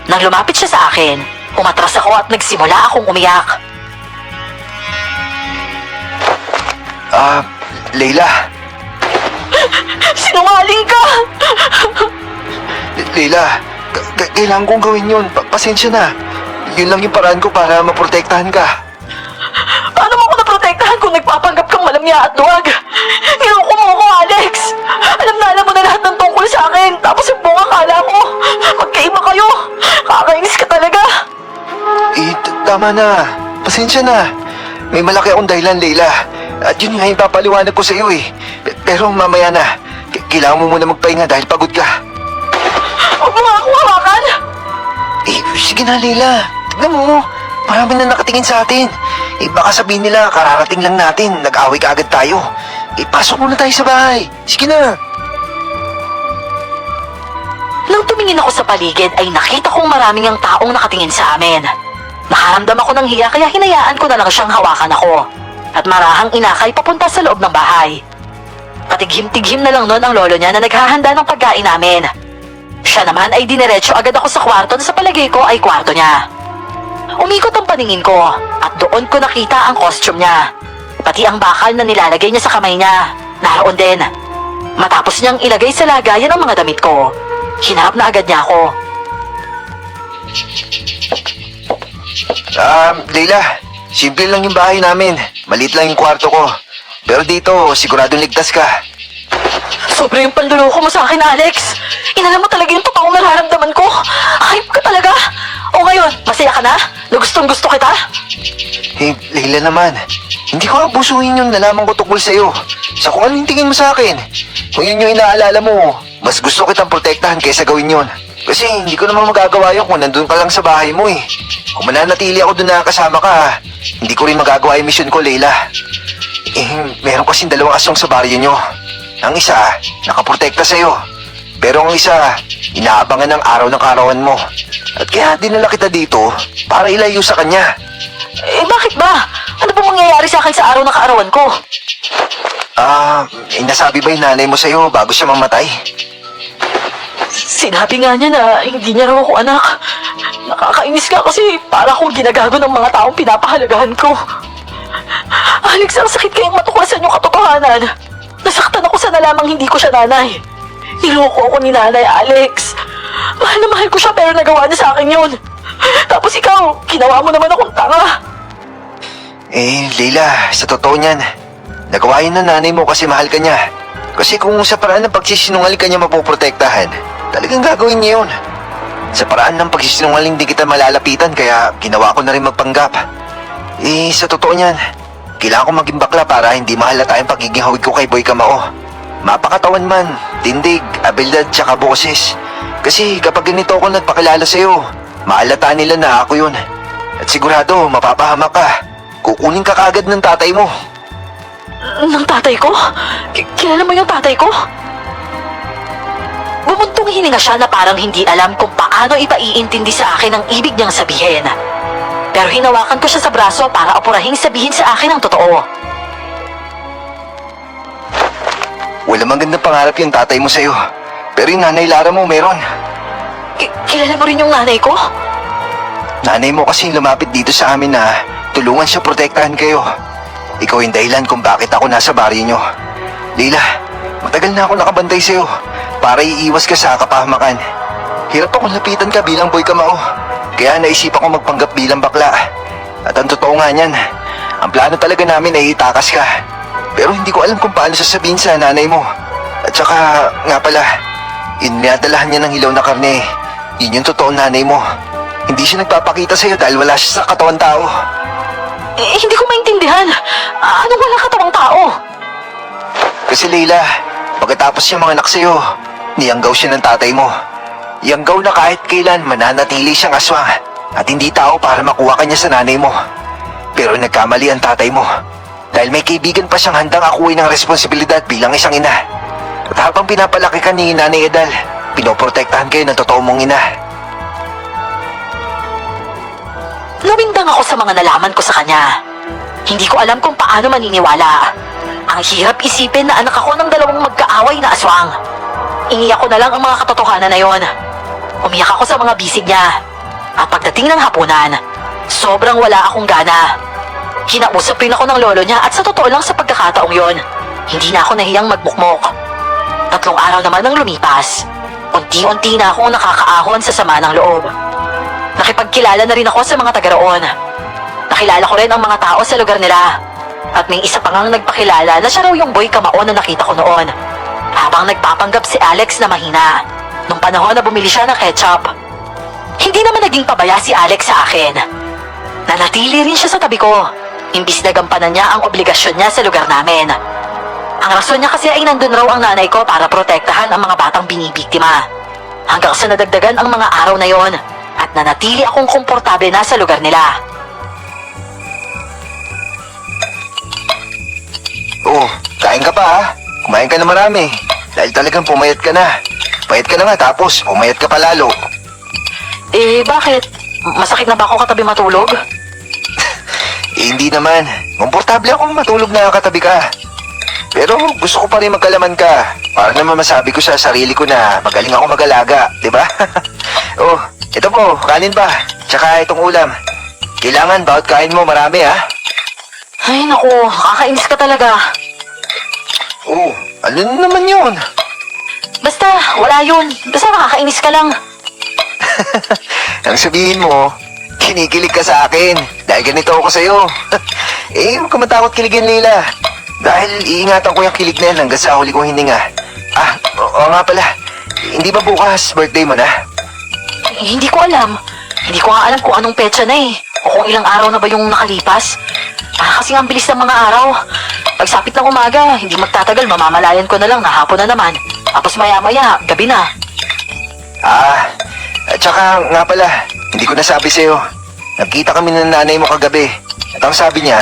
Nang lumapit siya sa akin, umatras ako at nagsimula akong umiyak. Leila. Sinungaling ka! Leila, kailangan kong gawin yun. Pasensya na. Yun lang yung paraan ko para maprotektahan ka. Paano mo ako naprotektahan kung nagpapanggap kang malamya at duwag? Niloko mo ako, Alex! Alam mo na lahat ng tungkol sa akin, tapos yung buong akala ko, magkaiba kayo! Kakainis ka talaga! Tama na. Pasensya na. May malaki akong dahilan, Leila. At yun nga yung papaliwanag ko sa iyo eh. Pero mamaya na. Kailangan mo muna magpahinga dahil pagod ka. Huwag mo nga akong hawakan! Sige na, Leila. Tignan mo. Marami na nakatingin sa atin. Baka sabihin nila, kararating lang natin. Nag-away ka agad tayo. Pasok muna tayo sa bahay. Sige na. Nang tumingin ako sa paligid ay nakita kong maraming ang taong nakatingin sa amin. Nakaramdam ako ng hiya kaya hinayaan ko na lang siyang hawakan ako. At marahang inakay papunta sa loob ng bahay. Patighim-tighim na lang noon ang lolo niya na naghahanda ng pagkain namin. Siya naman ay diniretso agad ako sa kwarto na sa palagay ko ay kwarto niya. Umikot ang paningin ko at doon ko nakita ang costume niya. Pati ang bakal na nilalagay niya sa kamay niya, naroon din. Matapos niyang ilagay sa lagayan ang mga damit ko, hinarap na agad niya ako. Leila, simple lang yung bahay namin. Maliit lang yung kwarto ko. Pero dito, siguradong ligtas ka. Sobra yung panluloko mo sa akin, Alex. Inalam mo talaga yung totoong nararamdaman ko. Hype ka talaga. O ngayon, masaya ka na? Gustong-gusto kita? Leila naman, hindi ko abusuhin yung nalaman ko tungkol sa'yo. Sa kung ano yung tingin mo sa akin. Kung yun yung inaalala mo, mas gusto kitang protektahan kaysa gawin yun. Kasi hindi ko naman magagawa yun kung nandun ka lang sa bahay mo eh. Kung mananatili ako doon na kasama ka, hindi ko rin magagawa yung mission ko, Leila. Meron kasing dalawang aswang sa baryo nyo. Ang isa, nakaprotekta sa'yo. Pero ang isa, inaabangan ng araw ng karawan mo. At kaya dinala kita dito para ilayo sa kanya. Bakit ba? Ano ba mangyayari sa akin sa araw ng kaarawan ko? Nasabi ba yung nanay mo sa'yo bago siya mamatay? Sinabi nga niya na hindi niya raw ako anak. Nakakainis ka kasi para akong ginagago ng mga taong pinapahalagahan ko. Alex, ang sakit kayang matuklasan yung katotohanan. Nasaktan ako sa nalamang hindi ko siya nanay. Niloko ako ni Nanay Alex. Mahal na mahal ko siya pero nagawa niya sa akin yun. Tapos ikaw, ginawa mo naman akong tanga. Leila, sa totoo niyan, nagawa yun ng nanay mo kasi mahal ka niya. Kasi kung sa paraan ng pagsisinungaling ka niya mapoprotektahan, talagang gagawin niya yun. Sa paraan ng pagsisinungaling di kita malalapitan kaya ginawa ko na rin magpanggap. Sa totoo niyan, kailangan ko maging bakla para hindi mahalata yung pagiging hawig ko kay Boy Kamao. Mapakatawan man, tindig, abilidad, tsaka boses. Kasi kapag ganito ako nagpakilala sa'yo, mahalata nila na ako yun. At sigurado, mapapahamak ka. Kukunin ka kaagad ng tatay mo. Ng tatay ko? Kilala mo yung tatay ko? Bumuntong hininga siya na parang hindi alam kung paano ipaiintindi sa akin ang ibig niyang sabihin. Pero hinawakan ko siya sa braso para apurahing sabihin sa akin ang totoo. Wala magandang pangarap yung tatay mo sa'yo. Pero yung nanay Lara mo meron. Kilala mo rin yung nanay ko? Nanay mo kasi lumapit dito sa amin na tulungan siya protektahan kayo. Ikaw yung dahilan kung bakit ako nasa baryo nyo. Leila, matagal na ako nakabantay sa'yo para iiwas ka sa kapahamakan. Hirap akong lapitan ka bilang Boy Kamao. Kaya naisipan ko magpanggap bilang bakla. At ang totoo nga niyan, ang plano talaga namin ay itakas ka. Pero hindi ko alam kung paano sasabihin sa nanay mo. At saka, nga pala, inadalahan niya ng hilaw na karne. Yun yung totoong nanay mo. Hindi siya nagpapakita sa'yo dahil wala siya sa katawan tao. Hindi ko maintindihan. Anong walang katawang tao? Kasi Leila, pagkatapos niya mga anak sa'yo, niyanggaw siya ng tatay mo. Yanggaw na kahit kailan mananatili siyang aswang at hindi tao para makuha kanya sa nanay mo. Pero nagkamali ang tatay mo dahil may kaibigan pa siyang handang akuin ng responsibilidad bilang isang ina. At habang pinapalaki ka ni Nanay Edal, pinoprotektahan kayo ng totoo mong ina. Lumindang ako sa mga nalaman ko sa kanya. Hindi ko alam kung paano maniniwala. Ang hirap isipin na anak ako ng dalawang magkaaway na aswang. Iniyak ko na lang ang mga katotohanan na yon. Umiyak ako sa mga bisig niya. At pagdating ng hapunan, sobrang wala akong gana. Kinausap rin ako ng lolo niya at sa totoo lang sa pagkakataong yon, hindi na ako nahiyang magmukmok. 3 araw naman ang lumipas. Unti-unti na akong nakakaahon sa sama ng loob. Nakipagkilala na rin ako sa mga taga roon. Nakilala ko rin ang mga tao sa lugar nila. At may isa pa ngang nagpakilala na siya raw yung Boy Kamao na nakita ko noon. Habang nagpapanggap si Alex na mahina, nung panahon na bumili siya ng ketchup. Hindi naman naging pabaya si Alex sa akin. Nanatili rin siya sa tabi ko, imbis na gampanan niya ang obligasyon niya sa lugar namin. Ang rason niya kasi ay nandun raw ang nanay ko para protektahan ang mga batang binibiktima. Hanggang sa nadagdagan ang mga araw na yon at nanatili akong komportable na sa lugar nila. Oh, kain ka pa ha? Kumain ka na marami. Dahil talagang pumayat ka na. Payat ka na nga tapos pumayat ka pa lalo. Bakit? Masakit na ba ako katabi matulog? Hindi naman. Komportable akong matulog na katabi ka. Pero gusto ko pa rin magkalaman ka. Para naman masabi ko sa sarili ko na magaling ako mag-alaga, di ba? Oh, ito po, kanin pa. Tsaka itong ulam. Kailangan bawat kain mo marami ha. Ay naku, kakainis ka talaga. Oh, ano naman yun? Basta, wala yun. Basta nakakainis ka lang. Ang sabihin mo, kinikilig ka sa akin dahil ganito ako sa'yo. Huwag ka matakot kiligin, Leila. Dahil iingatan ko yung kilig na yan hanggang sa huli kong hininga. Oo nga pala. Hindi ba bukas birthday mo na? Hindi ko alam. Hindi ko nga alam kung anong petsa na eh. O kung ilang araw na ba yung nakalipas. Kasi ang bilis ng mga araw. Pagsapit ng umaga, hindi magtatagal, mamamalayan ko na lang na hapon na naman. Tapos maya-maya, gabi na. At saka nga pala, hindi ko nasabi sa'yo. Nagkita kami ng nanay mo kagabi. At ang sabi niya,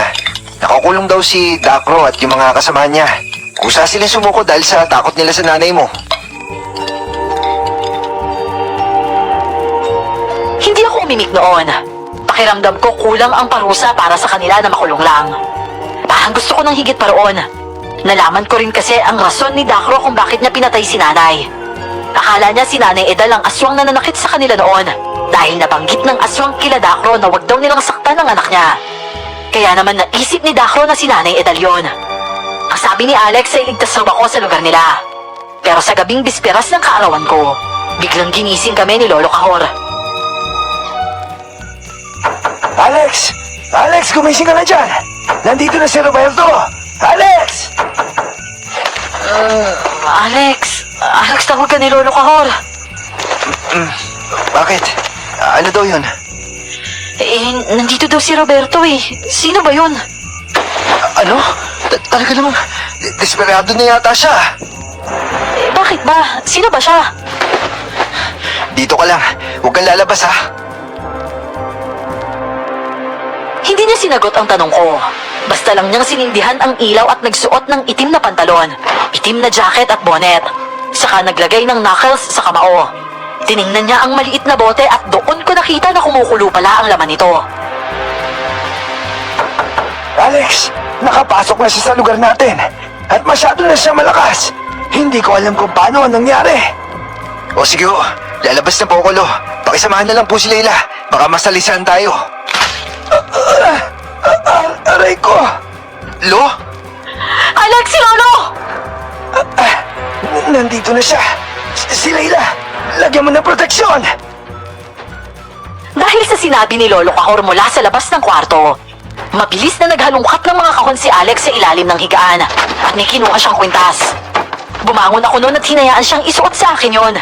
nakakulong daw si Dacro at yung mga kasama niya. Kusa sila sumuko dahil sa takot nila sa nanay mo. Hindi ako umimik noon. Pakiramdam ko kulang ang parusa para sa kanila na makulong lang. Parang gusto ko ng higit pa roon. Nalaman ko rin kasi ang rason ni Dacro kung bakit niya pinatay si nanay. Akala niya si Nanay Edal ang aswang na nanakit sa kanila noon dahil nabanggit ng aswang kila Dacro na wag daw nilang saktan ng anak niya. Kaya naman naisip ni Dacro na si Nanay Edal yun. Ang sabi ni Alex ay ligtas raw ako sa lugar nila. Pero sa gabing bisperas ng kaarawan ko, biglang ginising kami ni Lolo Kahor. Alex! Alex, gumising ka na dyan! Nandito na si Roberto! Alex! Alex, tawag ka ni Lolo Kahor. Bakit? Ano daw yun? Nandito daw si Roberto eh. Sino ba yun? Ano? Talaga namang desperado na yata siya. Bakit ba? Sino ba siya? Dito ka lang. Huwag kang lalabas ha. Hindi niya sinagot ang tanong ko. Basta lang niyang sinindihan ang ilaw at nagsuot ng itim na pantalon, itim na jacket at bonnet. Saka naglagay ng knuckles sa kamao. Tiningnan niya ang maliit na bote at doon ko nakita na kumukulo pala ang laman nito. Alex, nakapasok na siya sa lugar natin. At masyado na siya malakas. Hindi ko alam kung paano ang nangyari. O sige ho, lalabas na po ako, Lo. Pakisamahan na lang po si Leila. Baka masalisan tayo. Aray ko. Lo? Alex, si Lolo! Nandito na siya. Si Leila, lagyan mo ng proteksyon. Dahil sa sinabi ni Lolo Kahor mula sa labas ng kwarto, mabilis na naghalungkat ng mga kahon si Alex sa ilalim ng higaan at may kinuha siyang kwintas. Bumangon ako noon at hinayaan siyang isuot sa akin yon.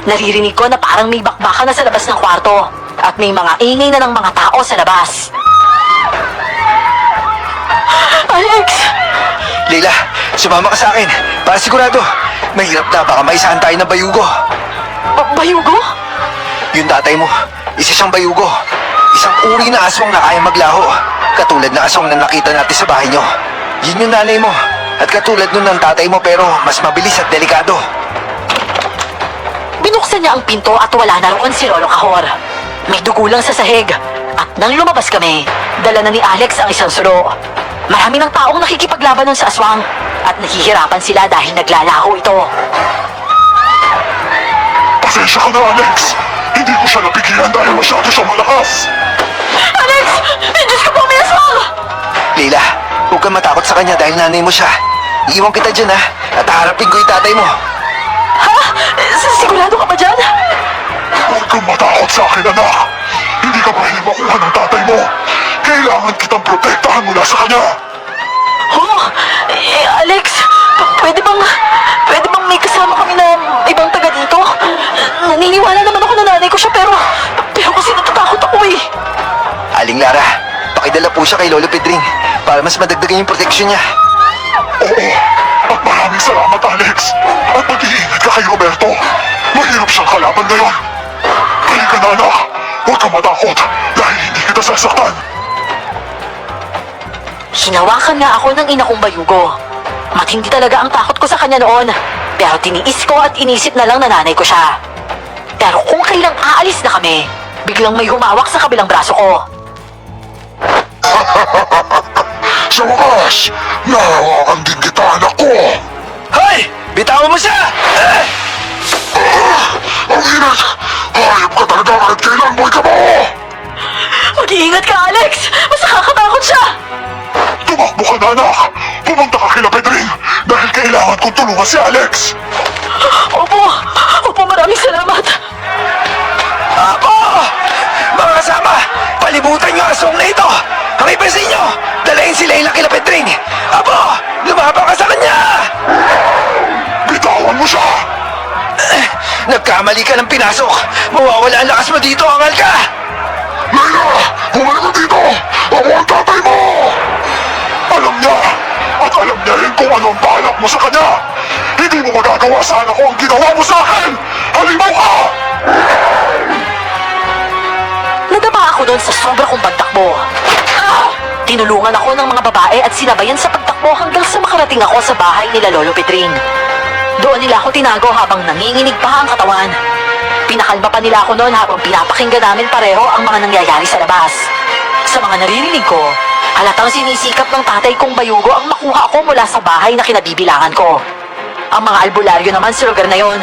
Naririnig ko na parang may bakbakan na sa labas ng kwarto at may mga ingay na ng mga tao sa labas. Alex! Leila, sumama ka sa akin. Para sigurado. Mahirap na, baka maisahan tayo ng bayugo. Bayugo? Yung tatay mo, isa siyang bayugo. Isang uri na aswang na kaya maglaho. Katulad na aswang na nakita natin sa bahay niyo. Yun yung nanay mo. At katulad nun ng tatay mo pero mas mabilis at delikado. Binuksan niya ang pinto at wala na roon si Lolo Kahor. May dugo lang sa sahig. At nang lumabas kami, dala na ni Alex ang isang sulo. Marami ng taong nakikipaglaban nun sa aswang at naghihirapan sila dahil naglalaho ito. Pasensya ka na, Alex. Hindi ko siya napigilan dahil masyado siyang malakas. Alex! Diyos ko po, may aswang! Leila, huwag kang matakot sa kanya dahil nanay mo siya. Iiwan kita dyan ha, at haharapin ko yung tatay mo. Ha? Sigurado ka ba dyan? Huwag kang matakot sa akin, anak. Hindi ka mahimakuha ng tatay mo. Kailangan kitang protektahan mula sa kanya. Oh, Alex, pwede bang may kasama kami na ibang taga dito? Naniniwala naman ako na nanay ko siya pero kasi natatakot ako eh. Aling Lara, pakidala po siya kay Lolo Pedring para mas madagdagan yung proteksyon niya. Oo, at maraming salamat, Alex. At mag-iingat ka kay Roberto. Mahirap siyang kalaban ngayon. Halika na, anak. Huwag kang matakot dahil hindi kita sasaktan. Hinawakan nga ako ng ina kong bayugo. Matindi talaga ang takot ko sa kanya noon. Pero tiniis ko at inisip na lang na nanay ko siya. Pero kung kailang aalis na kami, biglang may humawak sa kabilang braso ko. Sa wakas, nahawakan din kita, anak ko. Hoy! Bitawan mo siya! Ang inat! Hayop ka talaga kahit kailan mo'y ka mo! Mag-iingat ka, Alex! Mas nakakatakot siya! Tumakbo ka na, anak! Pumunta ka kila Pedring dahil kailangan kong tulungan si Alex! Opo, maraming salamat! Apo! Mga kasama, palibutan niyo ang aswang na ito! Ang ipansin niyo, dalayin si Leila kila Pedring! Apo! Lumabang ka sa kanya! Bitawan mo siya! Nagkamali ka ng pinasok! Mawawala ang lakas mo dito, angal ka! Leila! Bumalik ka dito! Ako ang tatay mo! Alam niya! At alam niya rin kung ano ang balak mo sa kanya! Hindi mo magagawa sana kung ang ginawa mo sa akin! Halimaw ka! Nadama ako doon sa sobra kong pagtakbo. Tinulungan ako ng mga babae at sinabayan sa pagtakbo hanggang sa makarating ako sa bahay nila Lolo Pedring. Doon nila ako tinago habang nanginginig pa ang katawan. Pinakalma pa nila ako noon habang pinapakinggan namin pareho ang mga nangyayari sa labas. Sa mga naririnig ko, halatang sinisikap ng tatay kong bayugo ang makuha ako mula sa bahay na kinabibilangan ko. Ang mga albularyo naman sa lugar na yon,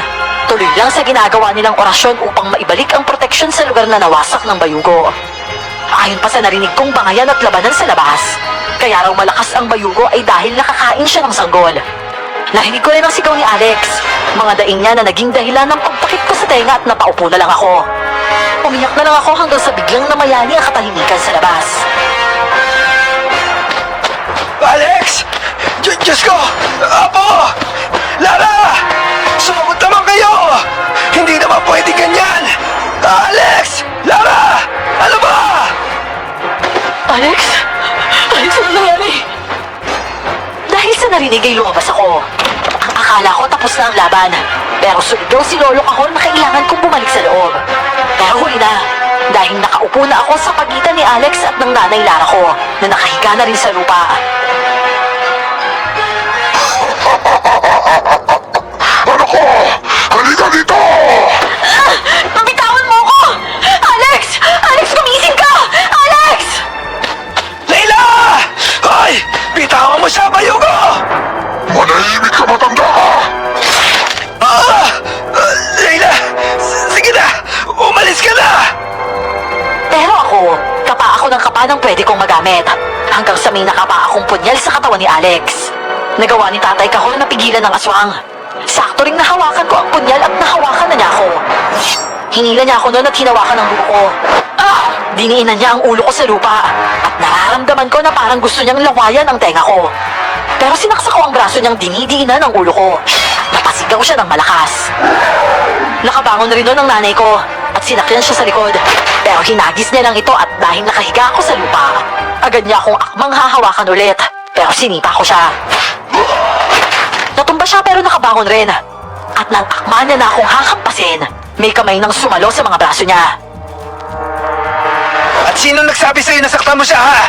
tuloy lang sa ginagawa nilang orasyon upang maibalik ang proteksyon sa lugar na nawasak ng bayugo. Ayon pa sa narinig kong bangayan at labanan sa labas, kaya raw malakas ang bayugo ay dahil nakakain siya ng sanggol. Narinig ko rin ang sigaw ni Alex. Mga daing niya na naging dahilan ng pagtakip ko sa tenga at napaupo na lang ako. Umiyak na lang ako hanggang sa biglang namayani ang katahimikan sa labas. Alex! Diyos ko! Apo! Lara! Sumagot naman kayo! Hindi naman pwede ganyan! Alex! Lara! Ano ba? Alex? Alex, ano nangyari? Dahil sa narinig ay lumabas ako. Ang akala ko tapos na ang laban. Pero suligaw si Lolo Kahon na kailangan kong bumalik sa loob. Pero huli na. Dahil nakaupo na ako sa pagitan ni Alex at ng nanay Lara ko na nakahiga na rin sa lupa. Ano ko? Halika dito! Nabitawan mo ako! Alex! Alex, gumising ka! Alex! Leila! Hoy! Bitawan mo siya, bayo ko! Manahimik ka, matanda ka! Leila! Sige na! Umalis ka na! Pero ako, kapa ako ng kapa ng pwede kong magamit. Hanggang sa may nakapa akong punyal sa katawan ni Alex. Nagawa ni Tatay Kahon na pigilan ng aswang. Sakto ring nahawakan ko ang punyal at nahawakan na niya ako. Hinila niya ako noon at hinawakan ang buko ko. Diniinan niya ang ulo ko sa lupa. At nararamdaman ko na parang gusto niyang lawayan ang tenga ko. Pero sinaksak ko ang braso niyang dinidiinan ang ulo ko. At napasigaw siya ng malakas. Nakabangon rin noon ang nanay ko at sinakyan siya sa likod. Pero hinagis niya lang ito at dahil nakahiga ako sa lupa, agad niya akong akmang hahawakan ulit. Pero sinipa ko siya. Natumba siya pero nakabangon rin. At nang akma niya na akong hahampasin, may kamay nang sumalo sa mga braso niya. At sino nagsabi sa'yo na saktan mo siya, ha?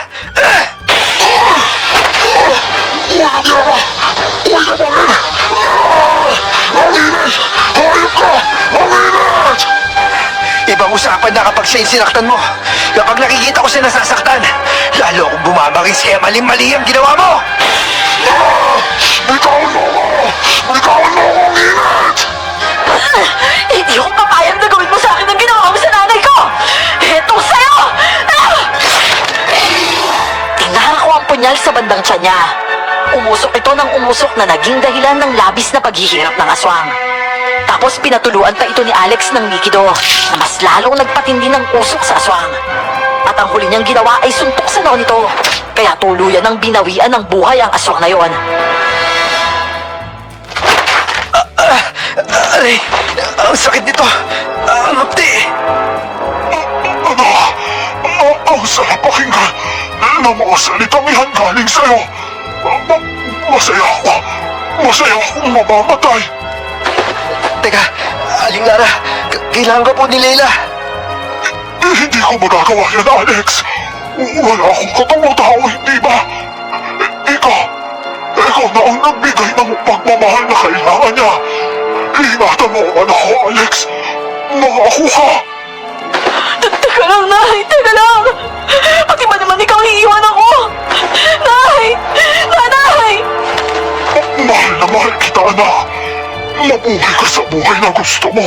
Ibang usapan na kapag siya yung sinaktan mo. Kapag nakikita ko siya nasasaktan, lalo akong bumabangis kaya maling-mali ang ginawa mo! Bitawan mo ako! Bitawan mo ako, ang init! Hindi ko papayag na gawin mo sa akin ang ginawa mo sa nanay ko! Ito sa'yo! Tinahan ko ang punyal sa bandang tiyan niya. Umusok ito ng umusok na naging dahilan ng labis na paghihirap ng aswang. Tapos pinatuluan pa ito ni Alex ng likido na mas lalong nagpatindi ng usok sa aswang. At ang huli niyang ginawa ay suntok sa noo nito. Kaya tuluyan ng binawian ng buhay ang aswang na yon. Aray! Ang sakit nito! Ang hapdi! Ano? Ang sarap pakinggan na mga salitang yan galing sa'yo. Masaya ako. Masaya akong mamamatay. Teka, Aling Lara, kailangan ko po ni Leila. Hindi ko magagawa yan, Alex. Wala akong katawang tao, hindi ba? Ikaw na ang nagbigay ng pagmamahal na kailangan niya. Ingatan mo ang anak ko, Alex. Mangako ka. Teka lang, Nay! Teka lang! Pati ba naman ikaw iiwan ako? Nay! Nanay! Mahal na mahal kita, anak. Mabuhay ka sa buhay na gusto mo.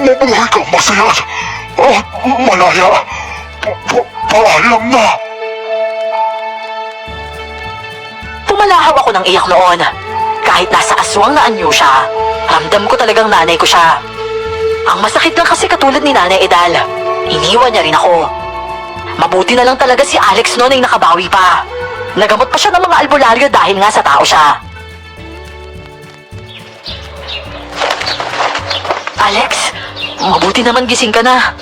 Mabuhay kang masaya at malaya. Paalam na. Pumalahaw ako ng iyak noon. Kahit nasa aswang na anyo siya, ramdam ko talagang nanay ko siya. Ang masakit lang kasi katulad ni Nanay Edal, iniwan niya rin ako. Mabuti na lang talaga si Alex noon ay nakabawi pa. Nagamot pa siya ng mga albularyo dahil nga sa tao siya. Alex, mabuti naman gising ka na.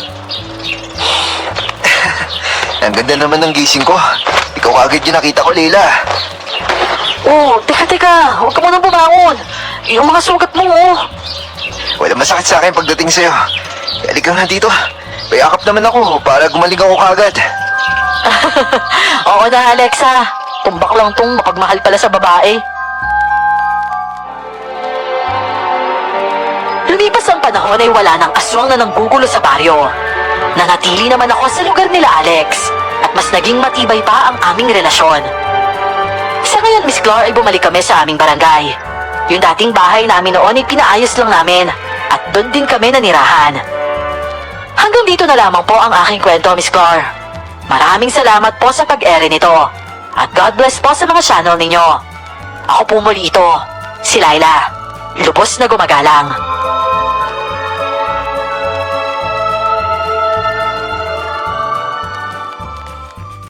Ang ganda naman ng gising ko. Ikaw agad yung nakita ko, Leila. Oh, teka, huwag ka munang bumangon. Yung mga sugat mo, oh. Wala masakit sa akin pagdating sa'yo. Halika nga dito. Payakap naman ako para gumaling ako kagad. Oo na, Alexa. Tumbak lang tong mapagmahal pala sa babae. Lumipas ang panahon ay wala ng aswang na nanggugulo sa baryo. Nanatili naman ako sa lugar nila, Alex. At mas naging matibay pa ang aming relasyon. Sa ngayon, Miss Clar, ay bumalik kami sa aming barangay. Yung dating bahay namin noon ay pinaayos lang namin. At doon din kami nanirahan. Hanggang dito na lamang po ang aking kwento, Miss Clar. Maraming salamat po sa pag-ere nito. At God bless po sa mga channel ninyo. Ako po muli ito, Si Laila, lubos na gumagalang.